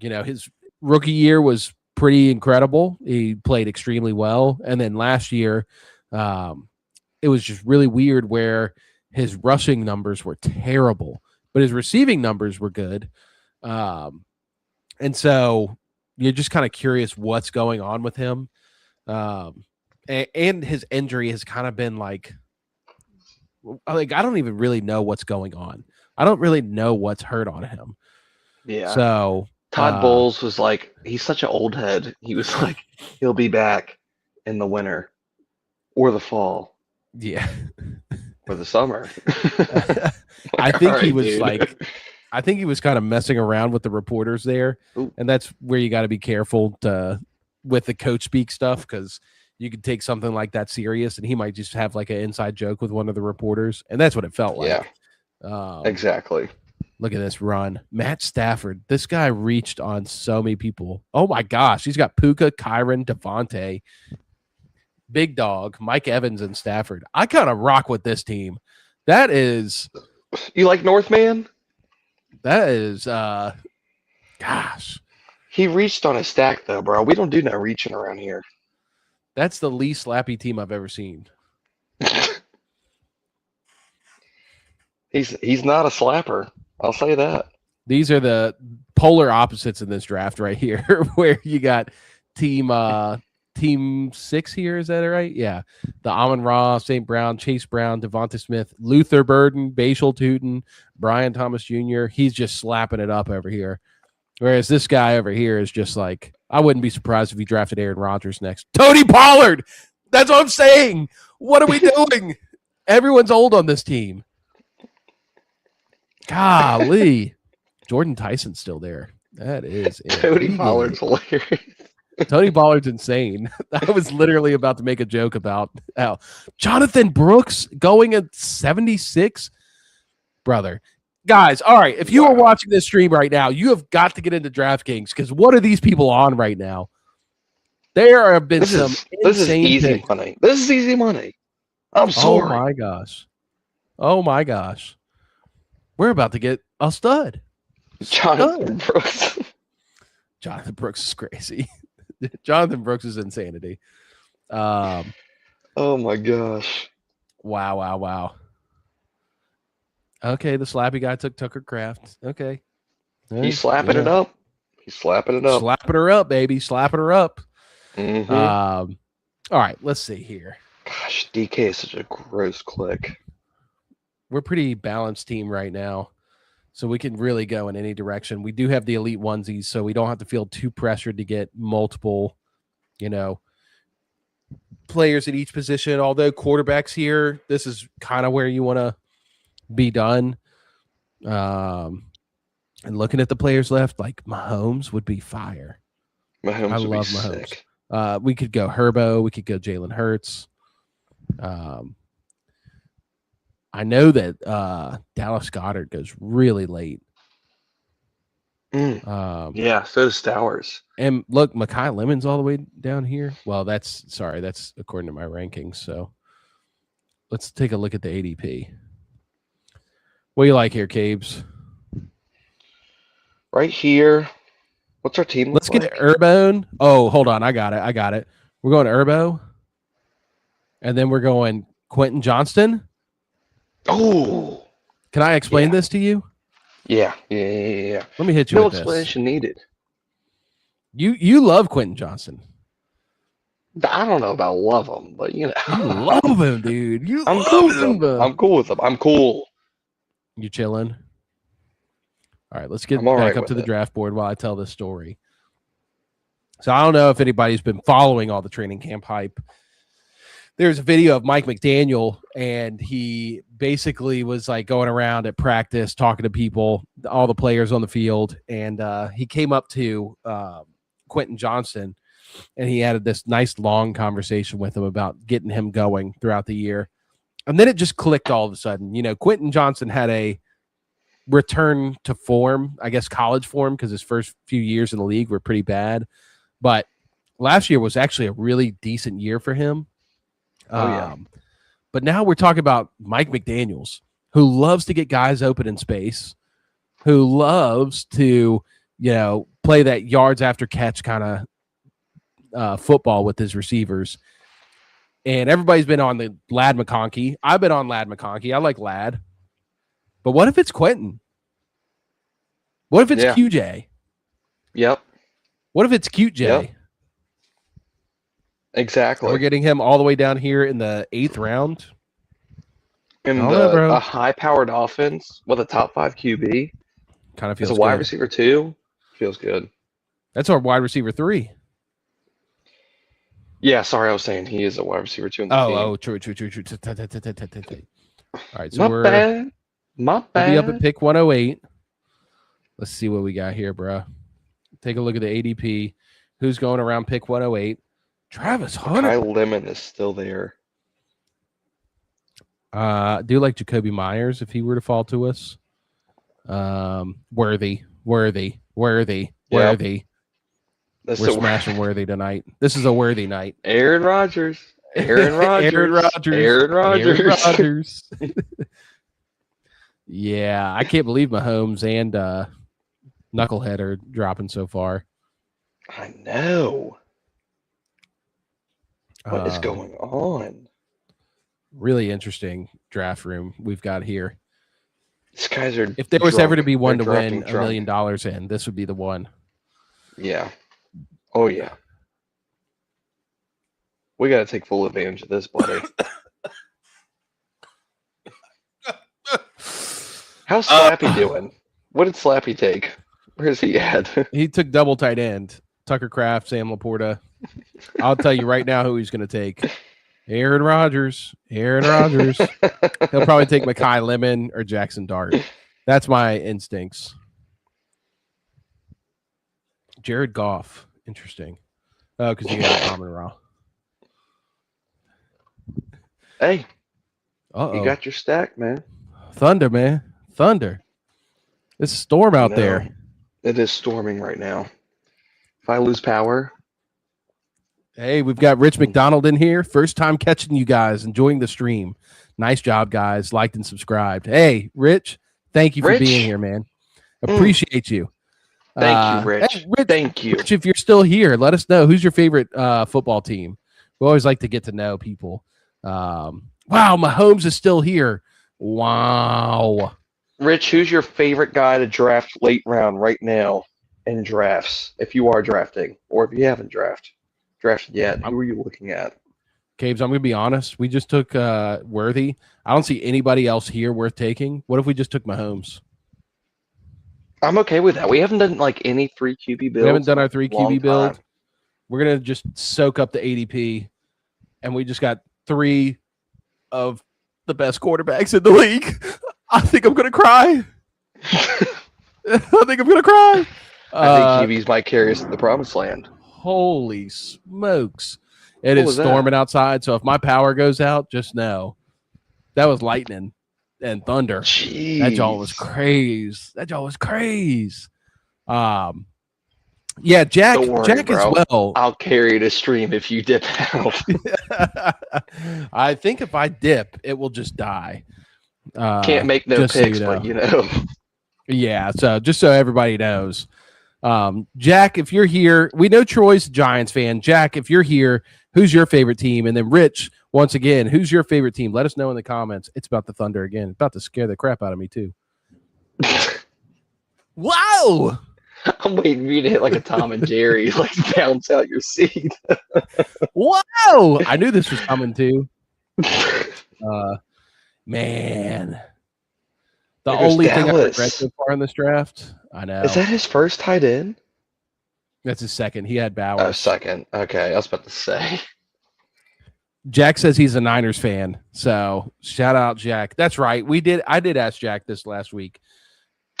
his rookie year was pretty incredible. He played extremely well. And then last year, it was just really weird where his rushing numbers were terrible, but his receiving numbers were good. And so you're just kind of curious what's going on with him. And his injury has kind of been like I don't even really know what's going on. I don't really know what's hurt on him. Yeah. So Todd Bowles was like, he's such an old head. He was like, he'll be back in the winter or the fall yeah. or the summer. I think he Alright, was dude. I think he was kind of messing around with the reporters there. Ooh. And that's where you got to be careful with the coach speak stuff, because you could take something like that serious and he might just have like an inside joke with one of the reporters. And that's what it felt like. Yeah, exactly. Look at this run. Matt Stafford. This guy reached on so many people. Oh my gosh. He's got Puka, Kyron, Devontae, Big Dog, Mike Evans, and Stafford. I kind of rock with this team. That is You like Northman? Gosh. He reached on a stack though, bro. We don't do no reaching around here. That's the least slappy team I've ever seen. He's not a slapper. I'll say that. These are the polar opposites in this draft right here, where you got team 6 here. Is that right? Yeah. The Amon-Ra, St. Brown, Chase Brown, Devonta Smith, Luther Burden, Bashal Tootin, Brian Thomas Jr. He's just slapping it up over here. Whereas this guy over here is just like, I wouldn't be surprised if he drafted Aaron Rodgers next. Tony Pollard! That's what I'm saying. What are we doing? Everyone's old on this team. Golly. Jordan Tyson's still there. That is Tony Pollard's hilarious. Tony Pollard's insane. I was literally about to make a joke about how Jonathan Brooks going at 76. Brother. Guys, all right. If you are watching this stream right now, you have got to get into DraftKings because what are these people on right now? There have been some insane easy picks. money. This is easy money. I'm sorry. Oh my gosh. Oh my gosh. We're about to get a stud. Jonathan Brooks. Jonathan Brooks is crazy. Jonathan Brooks is insanity. Oh my gosh. Wow. Okay, the slappy guy took Tucker Kraft. Okay. He's slapping it up. He's slapping it up. Slapping her up, baby. Slapping her up. Mm-hmm. All right, let's see here. Gosh, DK is such a gross click. We're a pretty balanced team right now, so we can really go in any direction. We do have the elite onesies, so we don't have to feel too pressured to get multiple, players at each position. Although quarterbacks here, this is kind of where you want to be done. And looking at the players left, like Mahomes would be fire. I love Mahomes. Sick. We could go Herbo. We could go Jalen Hurts. I know that Dallas Goedert goes really late. Yeah, so does Stowers. And look, Mekhi Lemon's all the way down here. Well, that's according to my rankings. So let's take a look at the ADP. What do you like here, Cabes? Right here. What's our team? Let's get Urbone. Oh, hold on. I got it. We're going Urbo. And then we're going Quentin Johnston. Oh. Can I explain this to you? Yeah. Let me hit you with this. No explanation needed. You love Quentin Johnston. I don't know about love him, but you love him, dude. I'm cool with him. I'm cool. You chilling? All right, let's get back up to the draft board while I tell this story. So I don't know if anybody's been following all the training camp hype. There's a video of Mike McDaniel, and he basically was like going around at practice, talking to people, all the players on the field, and he came up to Quentin Johnston, and he had this nice long conversation with him about getting him going throughout the year. And then it just clicked all of a sudden. Quentin Johnston had a return to form, I guess college form, because his first few years in the league were pretty bad. But last year was actually a really decent year for him. But now we're talking about Mike McDaniels, who loves to get guys open in space, who loves to, play that yards after catch kind of football with his receivers. And everybody's been on the Ladd McConkey. I've been on Ladd McConkey. I like Ladd. But what if it's Quentin? What if it's QJ? Yep. What if it's Cute J? Yep. Exactly. We're getting him all the way down here in the 8th round. In a high-powered offense with a top 5 QB. Kind of feels as a wide receiver 2. Feels good. That's our wide receiver 3. Yeah, sorry, I was saying he is a wide receiver 2 in the team. Oh, true. All right, so My bad. We'll be up at pick 108. Let's see what we got here, bro. Take a look at the ADP. Who's going around pick 108? Travis Hunter. Kyle Lemon is still there. I do like Jacoby Myers if he were to fall to us. Worthy. We're smashing Worthy tonight. This is a Worthy night. Aaron Rodgers. Yeah, I can't believe Mahomes and Knucklehead are dropping so far. I know. What is going on? Really interesting draft room we've got here. These guys are. If there was drunk. ever to be one They're to win drafting $1 million in, this would be the one. Yeah. Oh yeah. We got to take full advantage of this, buddy. How's Slappy doing? What did Slappy take? Where's he at? He took double tight end. Tucker Kraft, Sam Laporta. I'll tell you right now who he's going to take. Aaron Rodgers. He'll probably take Mekhi Lemon or Jackson Dart. That's my instincts. Jared Goff. Interesting. Oh, because you got Amon Ra. Hey, Uh-oh. you got your stack, man. Thunder, man. Thunder. It's a storm out there. It is storming right now. If I lose power. Hey, we've got Rich McDonald in here. First time catching you guys, enjoying the stream. Nice job, guys. Liked and subscribed. Hey, Rich, thank you for being here, man. Appreciate you. Thank you, Rich. Hey, Rich. Thank you. Rich, if you're still here, let us know. Who's your favorite football team? We always like to get to know people. Wow, Mahomes is still here. Wow. Rich, who's your favorite guy to draft late round right now in drafts? If you are drafting, or if you haven't drafted yet, who are you looking at? Caves, I'm going to be honest. We just took Worthy. I don't see anybody else here worth taking. What if we just took Mahomes? I'm okay with that. We haven't done like any 3 QB builds. We haven't done our 3 QB build. Time. We're going to just soak up the ADP, and we just got 3 of the best quarterbacks in the league. I think I'm going to cry. I think QBs might carry us to the promised land. Holy smokes. It is storming outside, so if my power goes out, just know that was lightning and thunder. Jeez. That y'all was crazy. Yeah, Jack as well. I'll carry the stream if you dip out. I think if I dip, it will just die. Can't make no picks, so you know. But you know. Yeah, so just so everybody knows. Jack, if you're here, we know Troy's a Giants fan. Jack, if you're here, who's your favorite team? And then Rich, once again, who's your favorite team? Let us know in the comments. It's about the Thunder again. It's about to scare the crap out of me too. Wow! I'm waiting for you to hit like a Tom and Jerry, like bounce out your seat. Wow! I knew this was coming too. Man. The only thing I've read so far in this draft, I know. Is that his first tight end? That's his second. He had Bowers. Oh, second. Okay, I was about to say. Jack says he's a Niners fan, so shout out Jack. That's right. I did ask Jack this last week.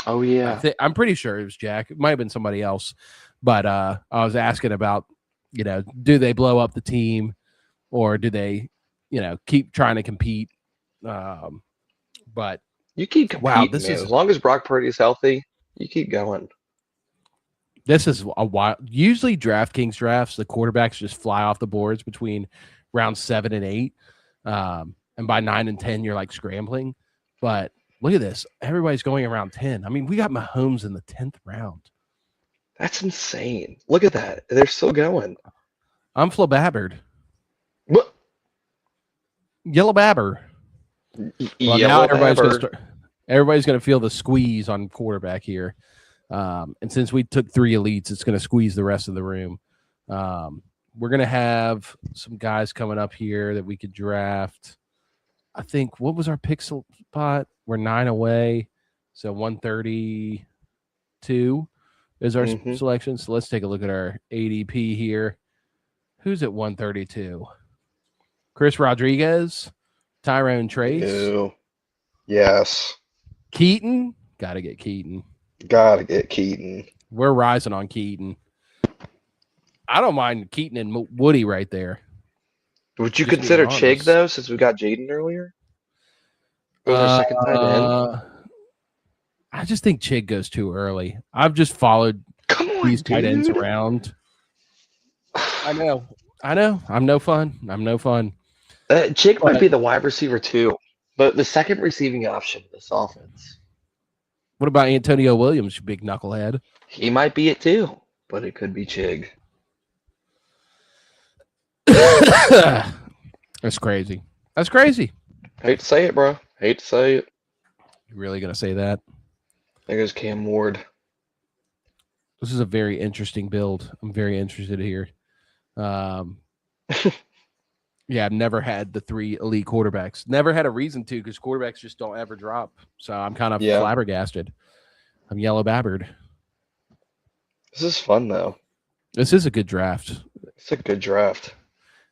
Oh yeah, I'm pretty sure it was Jack. It might have been somebody else, but I was asking about, do they blow up the team, or do they, keep trying to compete? But you keep competing. Wow, as long as Brock Purdy's healthy, you keep going. This is a while. Usually, DraftKings drafts, the quarterbacks just fly off the boards between round 7 and 8, and by 9 and 10, you're like scrambling. But look at this. Everybody's going around 10. I mean, we got Mahomes in the 10th round. That's insane. Look at that. They're still going. I'm flababbered. What? Yellow babber. Well, now everybody's going to feel the squeeze on quarterback here. And since we took 3 elites, it's going to squeeze the rest of the room. We're going to have some guys coming up here that we could draft. I think, what was our pick spot? We're 9 away. So 132 is our selection. So let's take a look at our ADP here. Who's at 132? Chris Rodriguez, Tyrone Trace. Ew. Yes. Keaton. Got to get Keaton. We're rising on Keaton. I don't mind Keaton and Woody right there. Would you consider Chig, though, since we got Jaden earlier? Or was our second tight end? I just think Chig goes too early. I've just followed these tight ends around. I know. I'm no fun. Chig might be the wide receiver, too. But the second receiving option of this offense. What about Antonio Williams, you big knucklehead? He might be it, too. But it could be Chig. That's crazy. Hate to say it, bro. Hate to say it. You really gonna say that? There goes Cam Ward. This is a very interesting build. I'm very interested here. Yeah, I've never had the 3 elite quarterbacks. Never had a reason to because quarterbacks just don't ever drop. So I'm kind of flabbergasted. I'm yellow babbered. This is fun, though. This is a good draft. It's a good draft.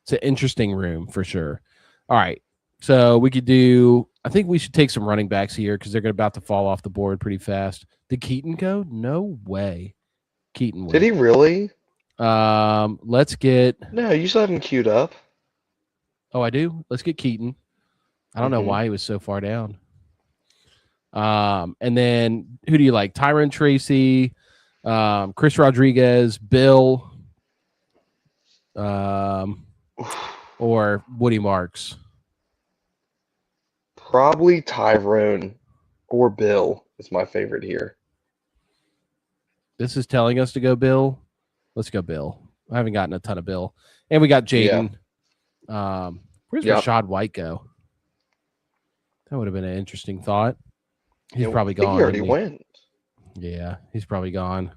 It's an interesting room for sure. All right. So we could do, I think we should take some running backs here because they're about to fall off the board pretty fast. Did Keaton go? No way. Keaton went. Did he really? Let's get. No, you still have him queued up. Oh, I do? Let's get Keaton. I don't know why he was so far down. And then who do you like? Tyron Tracy, Chris Rodriguez, Bill, or Woody Marks? Probably Tyrone or Bill is my favorite here. This is telling us to go Bill. Let's go Bill. I haven't gotten a ton of Bill. And we got Jaden. Yeah. Where's Rashad White go? That would have been an interesting thought. He's probably gone. He already went. Yeah, he's probably gone.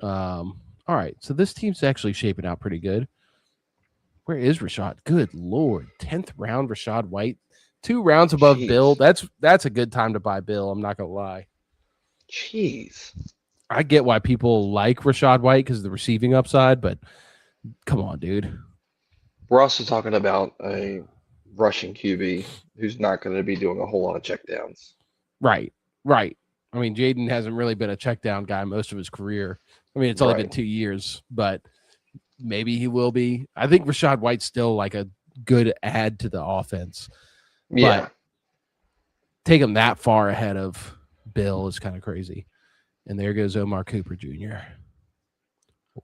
All right, so this team's actually shaping out pretty good. Where is Rashad? Good Lord. 10th round, Rashad White. 2 rounds above Bill. That's a good time to buy Bill. I'm not going to lie. Jeez. I get why people like Rashad White because of the receiving upside, but come on, dude. We're also talking about a rushing QB who's not going to be doing a whole lot of checkdowns. Right. I mean, Jaden hasn't really been a checkdown guy most of his career. I mean, it's only been 2 years, but maybe he will be. I think Rashad White's still like a good add to the offense. Yeah. But take him that far ahead of Bill is kind of crazy. And there goes Omar Cooper Jr.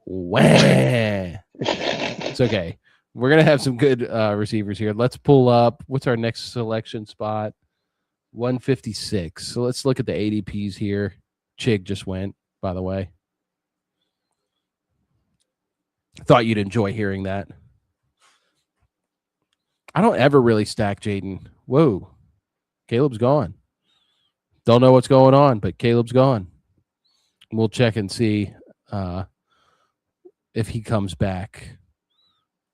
Wah! It's okay. We're going to have some good receivers here. Let's pull up. What's our next selection spot? 156. So let's look at the ADPs here. Chig just went, by the way. I thought you'd enjoy hearing that. I don't ever really stack Jaden. Whoa. Caleb's gone. Don't know what's going on, but Caleb's gone. We'll check and see if he comes back.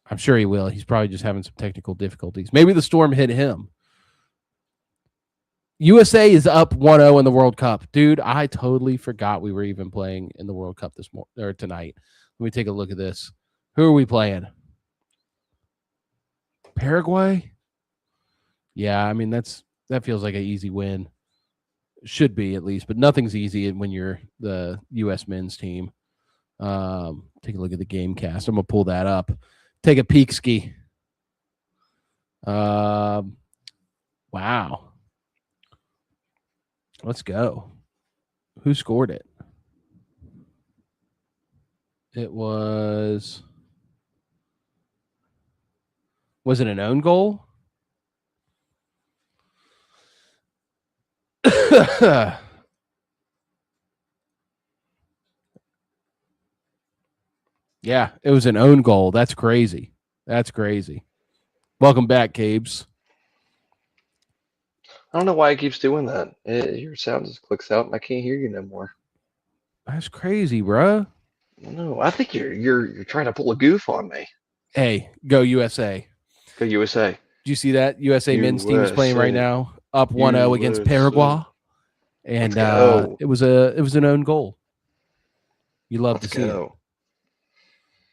I'm sure he will. He's probably just having some technical difficulties. Maybe the storm hit him. USA is up 1-0 in the World Cup. Dude, I totally forgot we were even playing in the World Cup this morning or tonight. Let me take a look at this. Who are we playing? Paraguay? Yeah, I mean that feels like an easy win. Should be at least, but nothing's easy when you're the U.S. men's team. Take a look at the game cast. I'm gonna pull that up. Take a peek ski. Wow. Let's go. Who scored it? It was it an own goal? Yeah, it was an own goal. That's crazy. Welcome back, Cabes. I don't know why it keeps doing that. Your sound just clicks out, and I can't hear you no more. That's crazy, bro. No, I think you're trying to pull a goof on me. Hey, go USA. Go USA. Do you see that? USA men's team is playing right now, up 1-0 against Paraguay, and it was an own goal. You love to see it.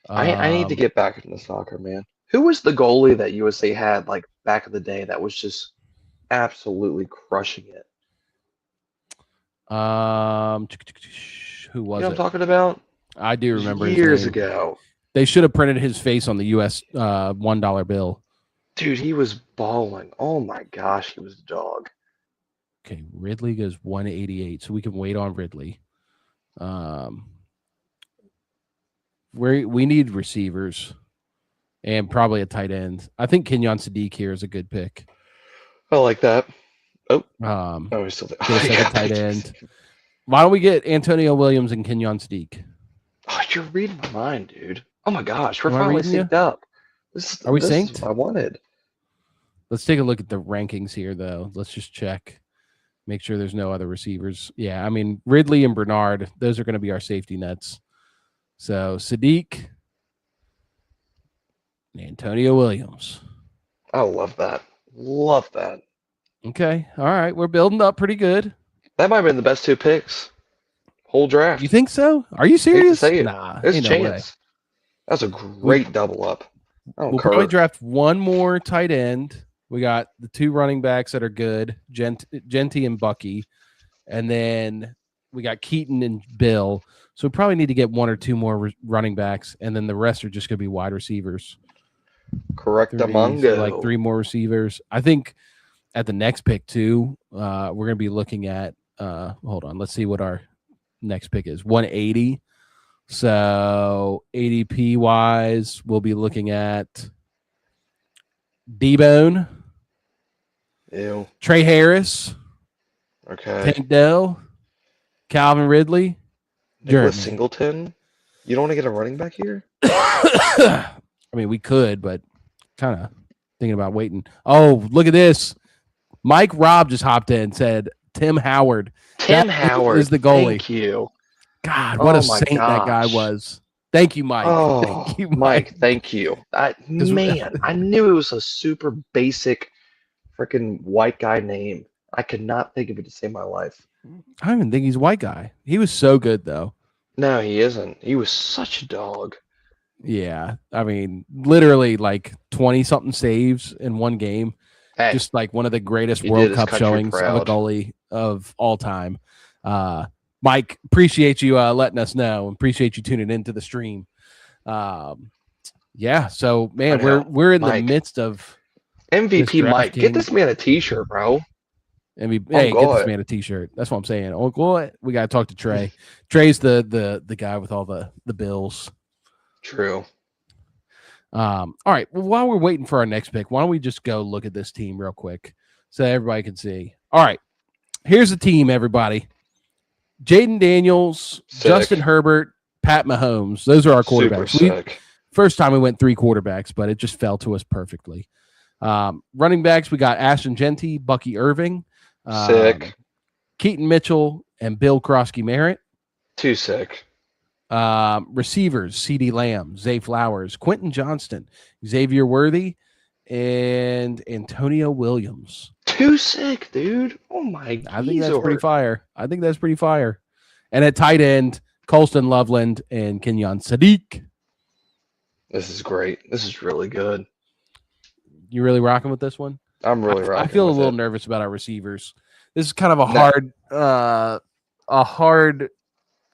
I need to get back into soccer, man. Who was the goalie that USA had like back in the day that was just absolutely crushing it? Who was You know what I'm it? talking about? I do remember his years name. ago. They should have printed his face on the US $1 bill. Dude, he was balling. Oh my gosh, he was a dog. Okay, Ridley goes 188, so we can wait on Ridley. We need receivers and probably a tight end. I think Kenyon Sadiq here is a good pick. I like that. Oh, he's still there. Get a second tight end. Why don't we get Antonio Williams and Kenyon Sadiq? Oh, you're reading my mind, dude. Oh my gosh, we're Am I finally reading you? synced up. Are we this synced? is what I wanted. Let's take a look at the rankings here, though. Let's just check. Make sure there's no other receivers. Yeah, I mean, Ridley and Bernard, those are going to be our safety nets. So, Sadiq and Antonio Williams. I love that. Love that. Okay. All right. We're building up pretty good. That might have been the best 2 picks. Whole draft. You think so? Are you Hate to serious? say it. Nah, There's a ain't no way. chance. That's a great double up. We'll probably draft one more tight end. We got the 2 running backs that are good, Genty and Bucky. And then we got Keaton and Bill. So we probably need to get 1 or 2 more running backs. And then the rest are just going to be wide receivers. Correct So Amongo. like 3 more receivers. I think at the next pick, too, we're going to be looking at hold on. Let's see what our next pick is. 180. So ADP wise, we'll be looking at D-Bone, Ew. Trey Harris, Okay. Tank Dell, Calvin Ridley, Nicholas Jeremy. Singleton. You don't want to get a running back here? I mean, we could, but kind of thinking about waiting. Oh, look at this. Mike Robb just hopped in and said Tim Howard. Tim That Howard is the goalie. Thank you. God, what a Oh my saint that guy gosh. was. Thank you, Mike. Oh, Thank you, Mike, thank you. Man, I knew it was a super basic freaking white guy name. I could not think of it to save my life. I don't even think he's a white guy. He was so good, though. No, he isn't. He was such a dog. Yeah. I mean, literally like 20-something saves in one game. Hey, Just like one of the greatest he did World his Cup country showings of a proud. goalie of all time. Mike, appreciate you letting us know. Appreciate you tuning into the stream. Yeah, so man, I know. we're in Mike. the midst of MVP this Mike, get DraftKings. this man a T-shirt, bro. Hey, get God. this man a T-shirt. That's what I'm saying. Oh, what? We got to talk to Trey. Trey's the guy with all the bills. True. All right. Well, while we're waiting for our next pick, why don't we just go look at this team real quick so everybody can see? All right. Here's the team, everybody. Jaden Daniels, Sick. Justin Herbert, Pat Mahomes. Those are our Super quarterbacks. sick. First time we went 3 quarterbacks, but it just fell to us perfectly. Running backs, we got Ashton Genty, Bucky Irving, Sick. Keaton Mitchell, and Bill Krosky-Merritt. Too sick. Receivers, CeeDee Lamb, Zay Flowers, Quentin Johnston, Xavier Worthy, and Antonio Williams. Too sick, dude. Oh my god. I think that's pretty fire. And at tight end, Colston Loveland and Kenyon Sadiq. This is great. This is really good. You really rocking with this one? I'm really rocking. I feel a with little it. nervous about our receivers. This is kind of a hard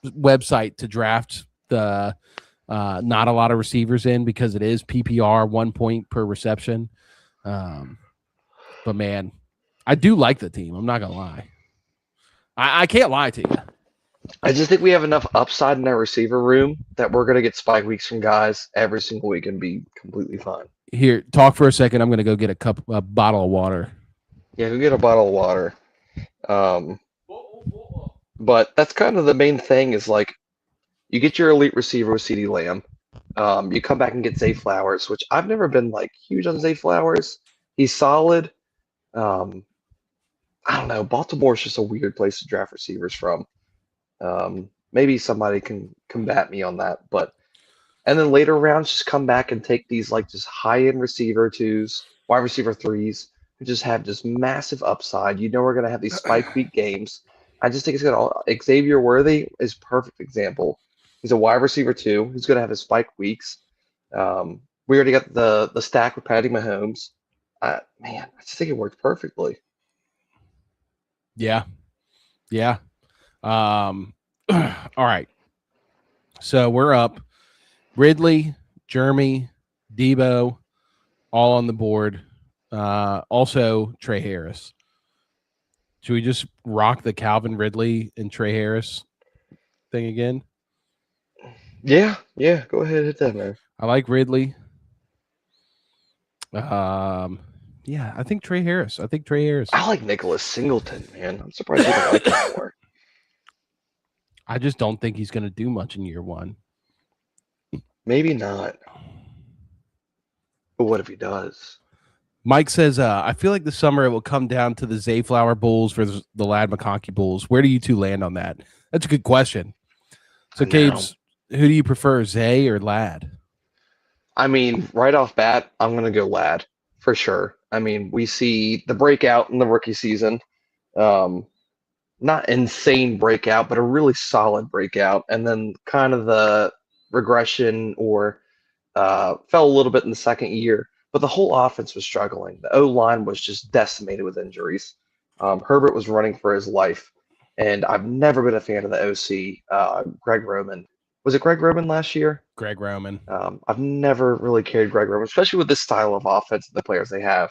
website to draft the not a lot of receivers in because it is PPR 1 point per reception. But man, I do like the team. I'm not gonna lie. I can't lie to you. I just think we have enough upside in our receiver room that we're gonna get spike weeks from guys every single week and be completely fine. Here, talk for a second. I'm gonna go get a bottle of water. Yeah, go get a bottle of water. But that's kind of the main thing is like you get your elite receiver with CeeDee Lamb. You come back and get Zay Flowers, which I've never been like huge on Zay Flowers. He's solid. I don't know. Baltimore's just a weird place to draft receivers from. Maybe somebody can combat me on that, but and then later rounds just come back and take these like just high-end receiver 2s, wide receiver 3s, who just have just massive upside. You know we're gonna have these spike week games. I just think it's gonna Xavier Worthy is a perfect example. He's a wide receiver 2. He's gonna have his spike weeks. We already got the stack with Patty Mahomes. Man, I just think it worked perfectly. Yeah. All right. So we're up. Ridley, Jeremy, Debo, all on the board. Also Trey Harris. Should we just rock the Calvin Ridley and Trey Harris thing again? Yeah. Go ahead, hit that, man. I like Ridley. Yeah, I think Trey Harris. I like Nicholas Singleton, man. I'm surprised you don't like him more. I just don't think he's going to do much in year 1. Maybe not. But what if he does? Mike says, I feel like this summer it will come down to the Zayflower Bulls versus the Lad McConkey Bulls. Where do you two land on that? That's a good question. So, I know. Cabes, who do you prefer, Zay or Lad? I mean, right off bat, I'm going to go Lad for sure. I mean, we see the breakout in the rookie season. Um, Not insane breakout, but a really solid breakout. And then kind of the regression or fell a little bit in the second year. But the whole offense was struggling. The O line was just decimated with injuries. Herbert was running for his life. And I've never been a fan of the OC, Greg Roman. Was it Greg Roman last year? Greg Roman. I've never really carried Greg Roman, especially with this style of offense and the players they have.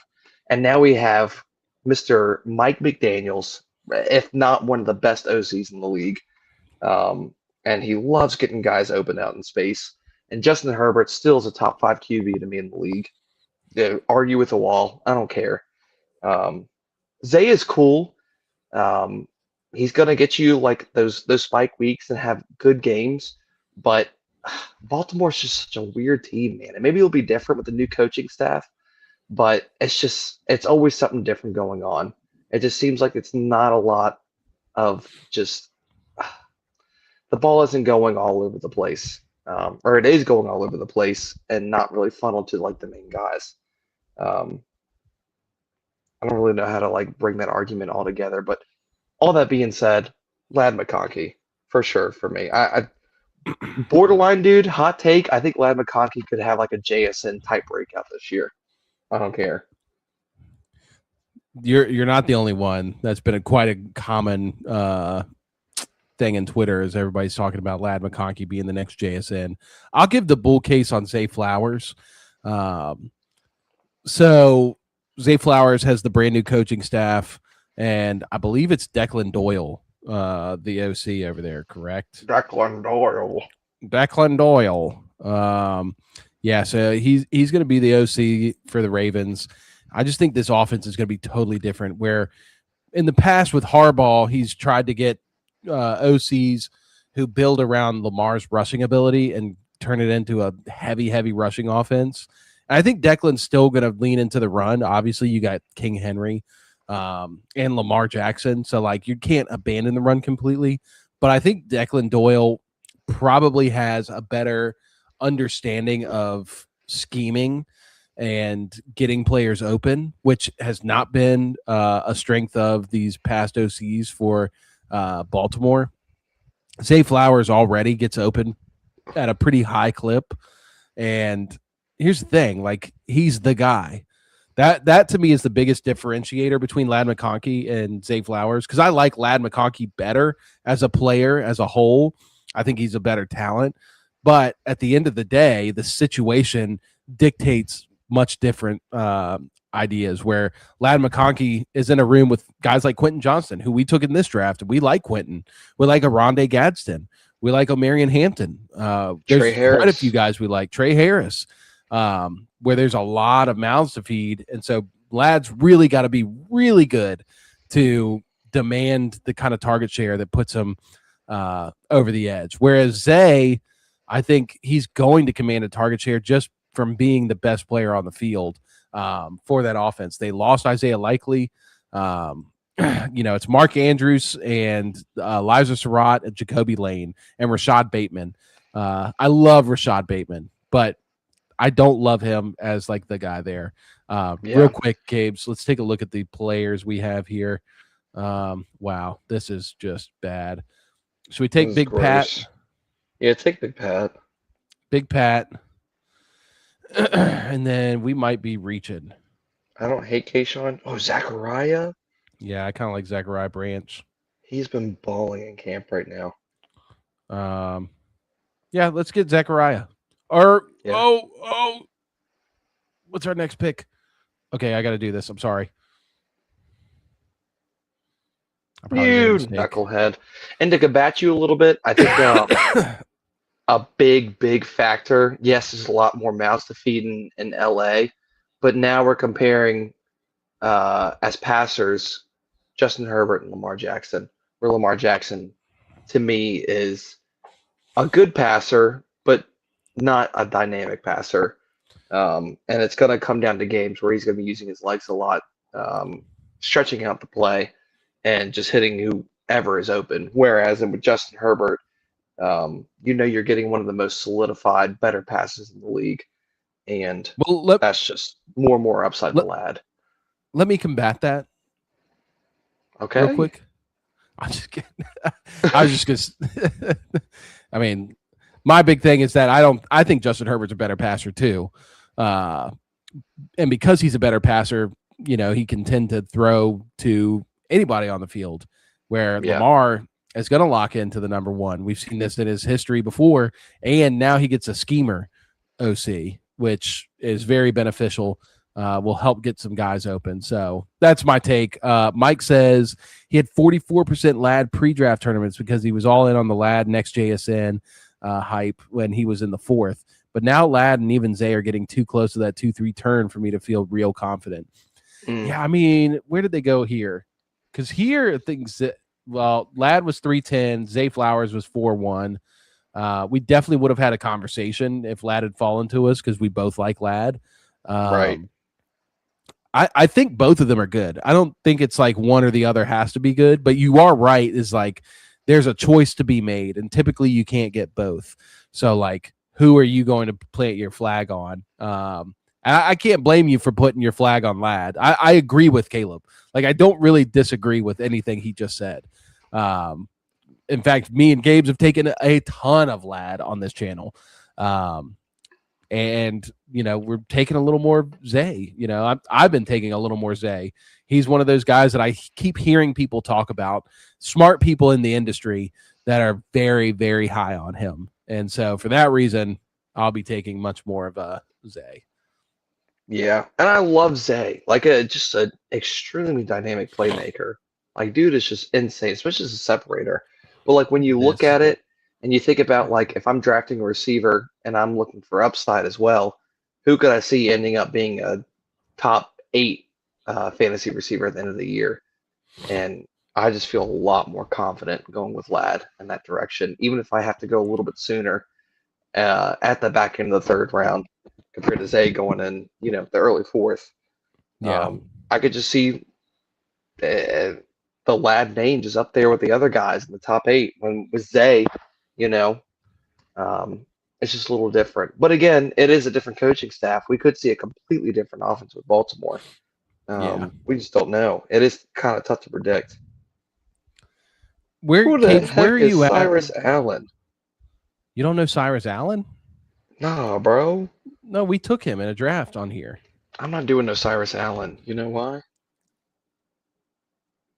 And now we have Mr. Mike McDaniels, if not one of the best OCs in the league. And he loves getting guys open out in space. And Justin Herbert still is a top 5 QB to me in the league. Argue with the wall. I don't care. Zay is cool. He's going to get you like those spike weeks and have good games. But Baltimore's just such a weird team, man. And maybe it'll be different with the new coaching staff, but it's always something different going on. It just seems like it's not a lot of just the ball isn't going all over the place, or it is going all over the place and not really funneled to like the main guys. Um, I don't really know how to like bring that argument all together, but all that being said, Lad McConkey for sure for me. I borderline dude, hot take. I think Lad McConkey could have like a JSN type breakout this year. I don't care. You're not the only one. That's been quite a common thing in Twitter, is everybody's talking about Lad McConkey being the next JSN. I'll give the bull case on Zay Flowers. So Zay Flowers has the brand new coaching staff, and I believe it's Declan Doyle, the OC over there, correct? Declan Doyle. Declan Doyle. Yeah, so he's going to be the OC for the Ravens. I just think this offense is going to be totally different, where in the past with Harbaugh, he's tried to get OCs who build around Lamar's rushing ability and turn it into a heavy rushing offense. And I think Declan's still going to lean into the run. Obviously, you got King Henry and Lamar Jackson, so like you can't abandon the run completely. But I think Declan Doyle probably has a better understanding of scheming and getting players open, which has not been a strength of these past OCs for Baltimore. Zay Flowers already gets open at a pretty high clip. And here's the thing, like he's the guy. That to me is the biggest differentiator between Lad McConkey and Zay Flowers, because I like Lad McConkey better as a player as a whole. I think he's a better talent. But at the end of the day, the situation dictates much different ideas, where Lad McConkey is in a room with guys like Quentin Johnston, who we took in this draft. We like Quentin. We like Aronde Gadsden. We like O'Marion Hampton. There's quite a few guys we like. Trey Harris, where there's a lot of mouths to feed. And so Lad's really got to be really good to demand the kind of target share that puts him over the edge. Whereas Zay, I think he's going to command a target share just from being the best player on the field for that offense. They lost Isaiah Likely. It's Mark Andrews and Liza Surratt and Jacoby Lane and Rashad Bateman. I love Rashad Bateman, but I don't love him as like the guy there. Real quick, Cabes, let's take a look at the players we have here. Wow, this is just bad. Should we take Big Pat? Yeah, take Big Pat. Big Pat. And then we might be reaching. I don't hate Kayshawn. Oh, Zachariah? Yeah, I kind of like Zachariah Branch. He's been balling in camp right now. Yeah, let's get Zachariah. What's our next pick? Okay, I got to do this. I'm sorry. You knucklehead. And to combat you a little bit, I think a big factor. Yes, there's a lot more mouths to feed in LA, but now we're comparing as passers Justin Herbert and Lamar Jackson. Where Lamar Jackson, to me, is a good passer, but not a dynamic passer. And it's going to come down to games where he's going to be using his legs a lot, stretching out the play, and just hitting whoever is open. Whereas with Justin Herbert, you're getting one of the most solidified, better passes in the league, and that's just more and more upside to Lad. Let me combat that. Okay. Real quick. I'm just kidding. I was just gonna. I mean, my big thing is that I think Justin Herbert's a better passer too, and because he's a better passer, he can tend to throw to anybody on the field. Where Lamar is going to lock into the number one. We've seen this in his history before, and now he gets a schemer OC, which is very beneficial. Will help get some guys open. So that's my take. Mike says he had 44% Lad pre-draft tournaments because he was all in on the Lad next JSN hype when he was in the fourth. But now Lad and even Zay are getting too close to that 2-3 turn for me to feel real confident. Yeah, I mean, where did they go here? Because here things that, Lad was 310, Zay Flowers was 4-1. We definitely would have had a conversation if Lad had fallen to us because we both like Lad. Right. I think both of them are good. I don't think it's like one or the other has to be good, but you are right. Is like there's a choice to be made, and typically you can't get both. So like, who are you going to plant your flag on? I can't blame you for putting your flag on Lad. I agree with Caleb. Like I don't really disagree with anything he just said. In fact, me and Gabe's have taken a ton of Lad on this channel. And, we're taking a little more Zay. I've been taking a little more Zay. He's one of those guys that I keep hearing people talk about, smart people in the industry that are very, very high on him. And so for that reason, I'll be taking much more of a Zay. Yeah, and I love Zay. Like just an extremely dynamic playmaker. Like, dude is just insane, especially as a separator. But like when you look at it and you think about like if I'm drafting a receiver and I'm looking for upside as well, who could I see ending up being a top 8 fantasy receiver at the end of the year? And I just feel a lot more confident going with Lad in that direction, even if I have to go a little bit sooner at the back end of the third round compared to Zay going in, the early fourth. Yeah, I could just see the Lad name just up there with the other guys in the top 8. When with Zay, it's just a little different. But again, it is a different coaching staff. We could see a completely different offense with Baltimore. We just don't know. It is kind of tough to predict. Who the heck are is you Cyrus at? Allen? You don't know Cyrus Allen? Nah, bro. No, we took him in a draft on here. I'm not doing no Cyrus Allen. You know why?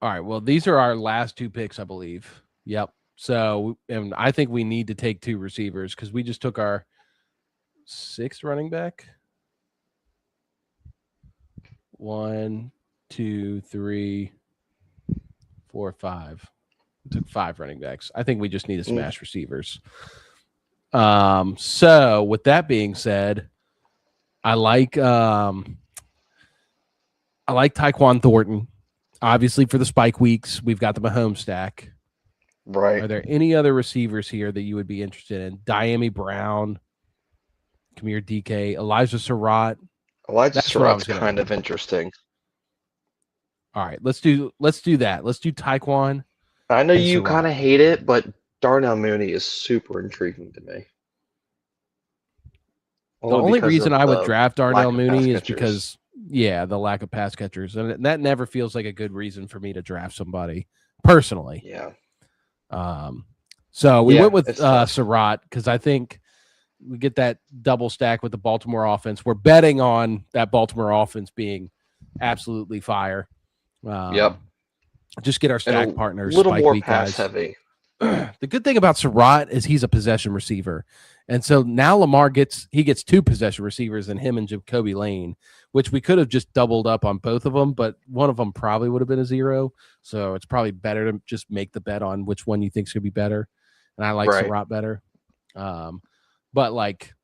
All right. Well, these are our last 2 picks, I believe. Yep. So, and I think we need to take 2 receivers because we just took our 6th running back. 1, 2, 3, 4, 5. We took 5 running backs. I think we just need to smash receivers. So with that being said, I like Tyquan Thornton. Obviously, for the spike weeks, we've got the Mahomes stack. Right. Are there any other receivers here that you would be interested in? Diami Brown, Kamir DK, Elijah Surratt. Elijah Surratt's kind of interesting. All right, let's do that. Let's do Tyquan. I know you kind of hate it, but Darnell Mooney is super intriguing to me. The only reason I would draft Darnell Mooney is because, the lack of pass catchers. And that never feels like a good reason for me to draft somebody personally. Yeah. So we went with Surratt because I think we get that double stack with the Baltimore offense. We're betting on that Baltimore offense being absolutely fire. Just get our stack partners. A little more pass heavy. The good thing about Surratt is he's a possession receiver. And so now Lamar gets 2 possession receivers in him and Jacoby Lane, which we could have just doubled up on both of them, but one of them probably would have been a 0. So it's probably better to just make the bet on which one you think is going to be better. And I like Surratt better. But like,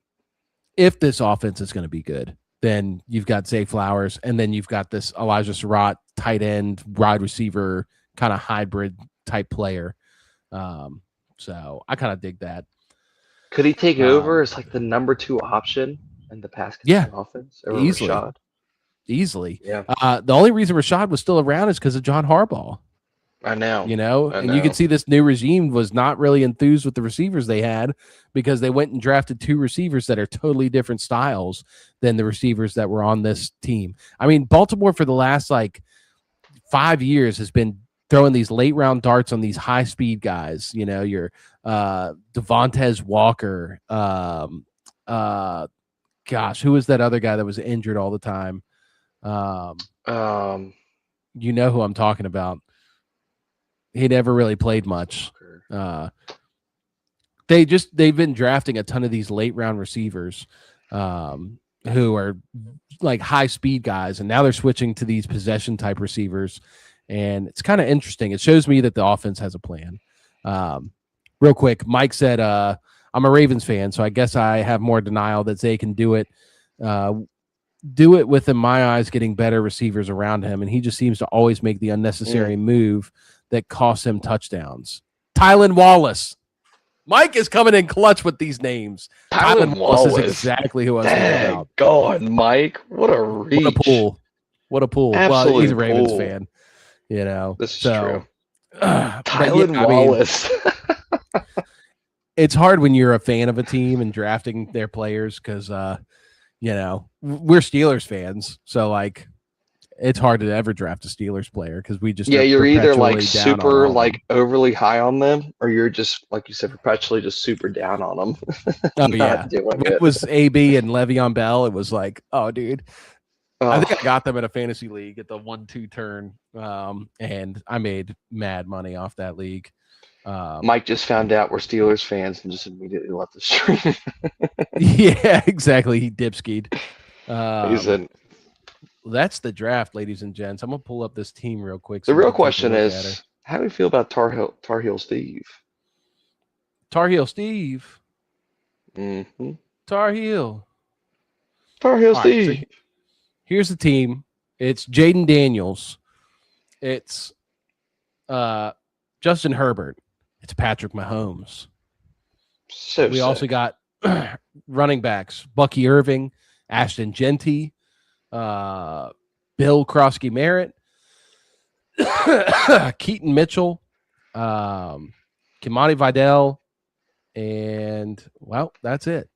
if this offense is going to be good, then you've got Zay Flowers, and then you've got this Elijah Surratt tight end, wide receiver, kind of hybrid type player. So I kind of dig that. Could he take over as like the number 2 option? in the pass Yeah, catching offense over easily. Rashad. Easily. Yeah, The only reason Rashad was still around is because of John Harbaugh. I know. And you can see this new regime was not really enthused with the receivers they had because they went and drafted 2 receivers that are totally different styles than the receivers that were on this team. I mean, Baltimore for the last 5 years has been throwing these late round darts on these high speed guys. Your Devontae Walker. Gosh, who was that other guy that was injured all the time? You know who I'm talking about. He never really played much. They've been drafting a ton of these late round receivers who are like high speed guys, and now they're switching to these possession type receivers, and it's kind of interesting. It shows me that the offense has a plan. Real quick, Mike said, I'm a Ravens fan, so I guess I have more denial that Zay can do it. Do it with, in my eyes, getting better receivers around him, and he just seems to always make the unnecessary move that costs him touchdowns. Tylan Wallace. Mike is coming in clutch with these names. Tylan Wallace is exactly who I was thinking about. God, Mike, what a reach! What a pull! Absolute well, he's a Ravens pull. fan, This is true. Tylan Wallace. It's hard when you're a fan of a team and drafting their players because we're Steelers fans, so it's hard to ever draft a Steelers player because we just you're either super overly high on them, or you're just like you said, perpetually just super down on them. Oh yeah, it was AB and Le'Veon Bell. It was oh dude, I think I got them in a fantasy league at the 1-2 turn, and I made mad money off that league. Mike just found out we're Steelers fans and just immediately left the stream. Yeah, exactly. He dipskied. That's the draft, ladies and gents. I'm gonna pull up this team real quick. The real question is, how do we feel about Tar Heel Steve? Tar Heel Steve. Mm-hmm. Tar Heel Steve. Right, so here's the team. It's Jaden Daniels. It's Justin Herbert. It's Patrick Mahomes. We also got running backs: Bucky Irving, Ashton Genty, Bill Krosky Merritt, Keaton Mitchell, Kimani Vidal, and that's it.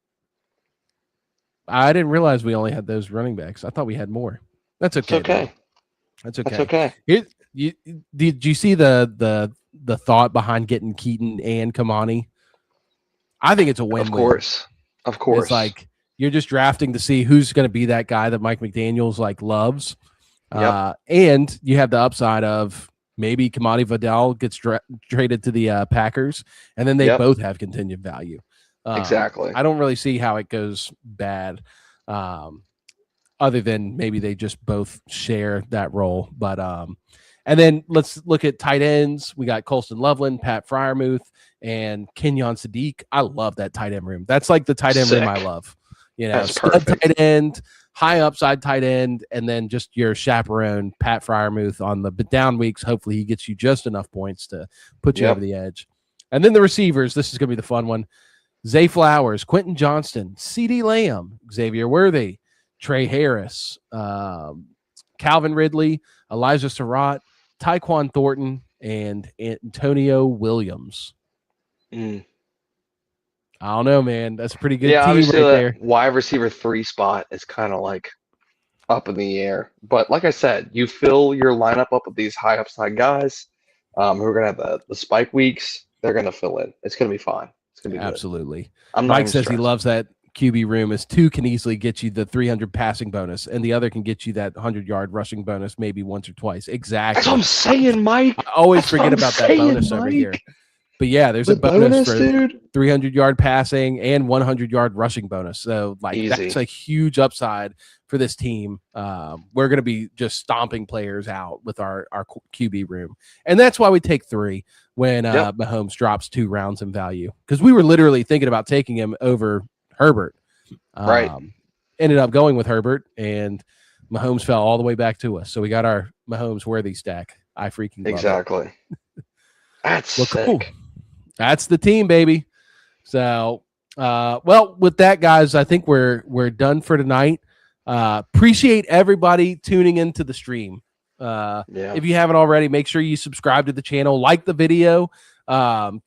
I didn't realize we only had those running backs. I thought we had more. That's okay. It's okay. That's okay. That's okay. Did you see the thought behind getting Keaton and Kimani? I think it's a win-win. Of course. It's you're just drafting to see who's going to be that guy that Mike McDaniels loves. Yep. And you have the upside of maybe Kimani Vidal gets traded to the Packers, and then they both have contingent value. Exactly. I don't really see how it goes bad, other than maybe they just both share that role. But and then let's look at tight ends. We got Colston Loveland, Pat Freiermuth, and Kenyon Sadiq. I love that tight end room. That's like the tight end room I love. That's perfect. Tight end, high upside tight end, and then just your chaperone, Pat Freiermuth, on the down weeks. Hopefully he gets you just enough points to put you over the edge. And then the receivers. This is going to be the fun one. Zay Flowers, Quentin Johnston, CeeDee Lamb, Xavier Worthy, Trey Harris, Calvin Ridley, Elijah Surratt, Tyquan Thornton, and Antonio Williams. I don't know, man. That's a pretty good team right there. Wide receiver 3 spot is kind of up in the air. But like I said, you fill your lineup up with these high upside guys who are going to have the spike weeks. They're going to fill in. It's going to be fine. It's going to be absolutely. Mike says he loves that QB room as 2 can easily get you the 300 passing bonus, and the other can get you that 100-yard rushing bonus maybe once or twice. Exactly. That's what I'm saying, Mike. I always forget about that bonus over here. But yeah, there's a bonus for 300-yard passing and 100-yard rushing bonus. So that's a huge upside for this team. We're going to be just stomping players out with our QB room. And that's why we take 3 when Mahomes drops 2 rounds in value. Because we were literally thinking about taking him over Herbert. Right. Ended up going with Herbert, and Mahomes fell all the way back to us. So we got our Mahomes worthy stack. I freaking love exactly. It. That's sick. Cool. That's the team, baby. So Well, with that, guys, I think we're done for tonight. Appreciate everybody tuning into the stream. Yeah. If you haven't already, make sure you subscribe to the channel, like the video.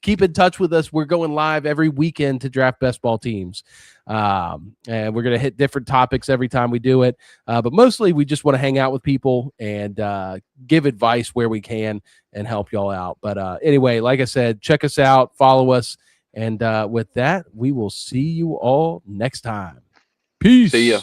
Keep in touch with us. We're going live every weekend to draft best ball teams. And we're going to hit different topics every time we do it. But mostly we just want to hang out with people and give advice where we can and help y'all out. But anyway, like I said, check us out, follow us. And with that, we will see you all next time. Peace. See ya.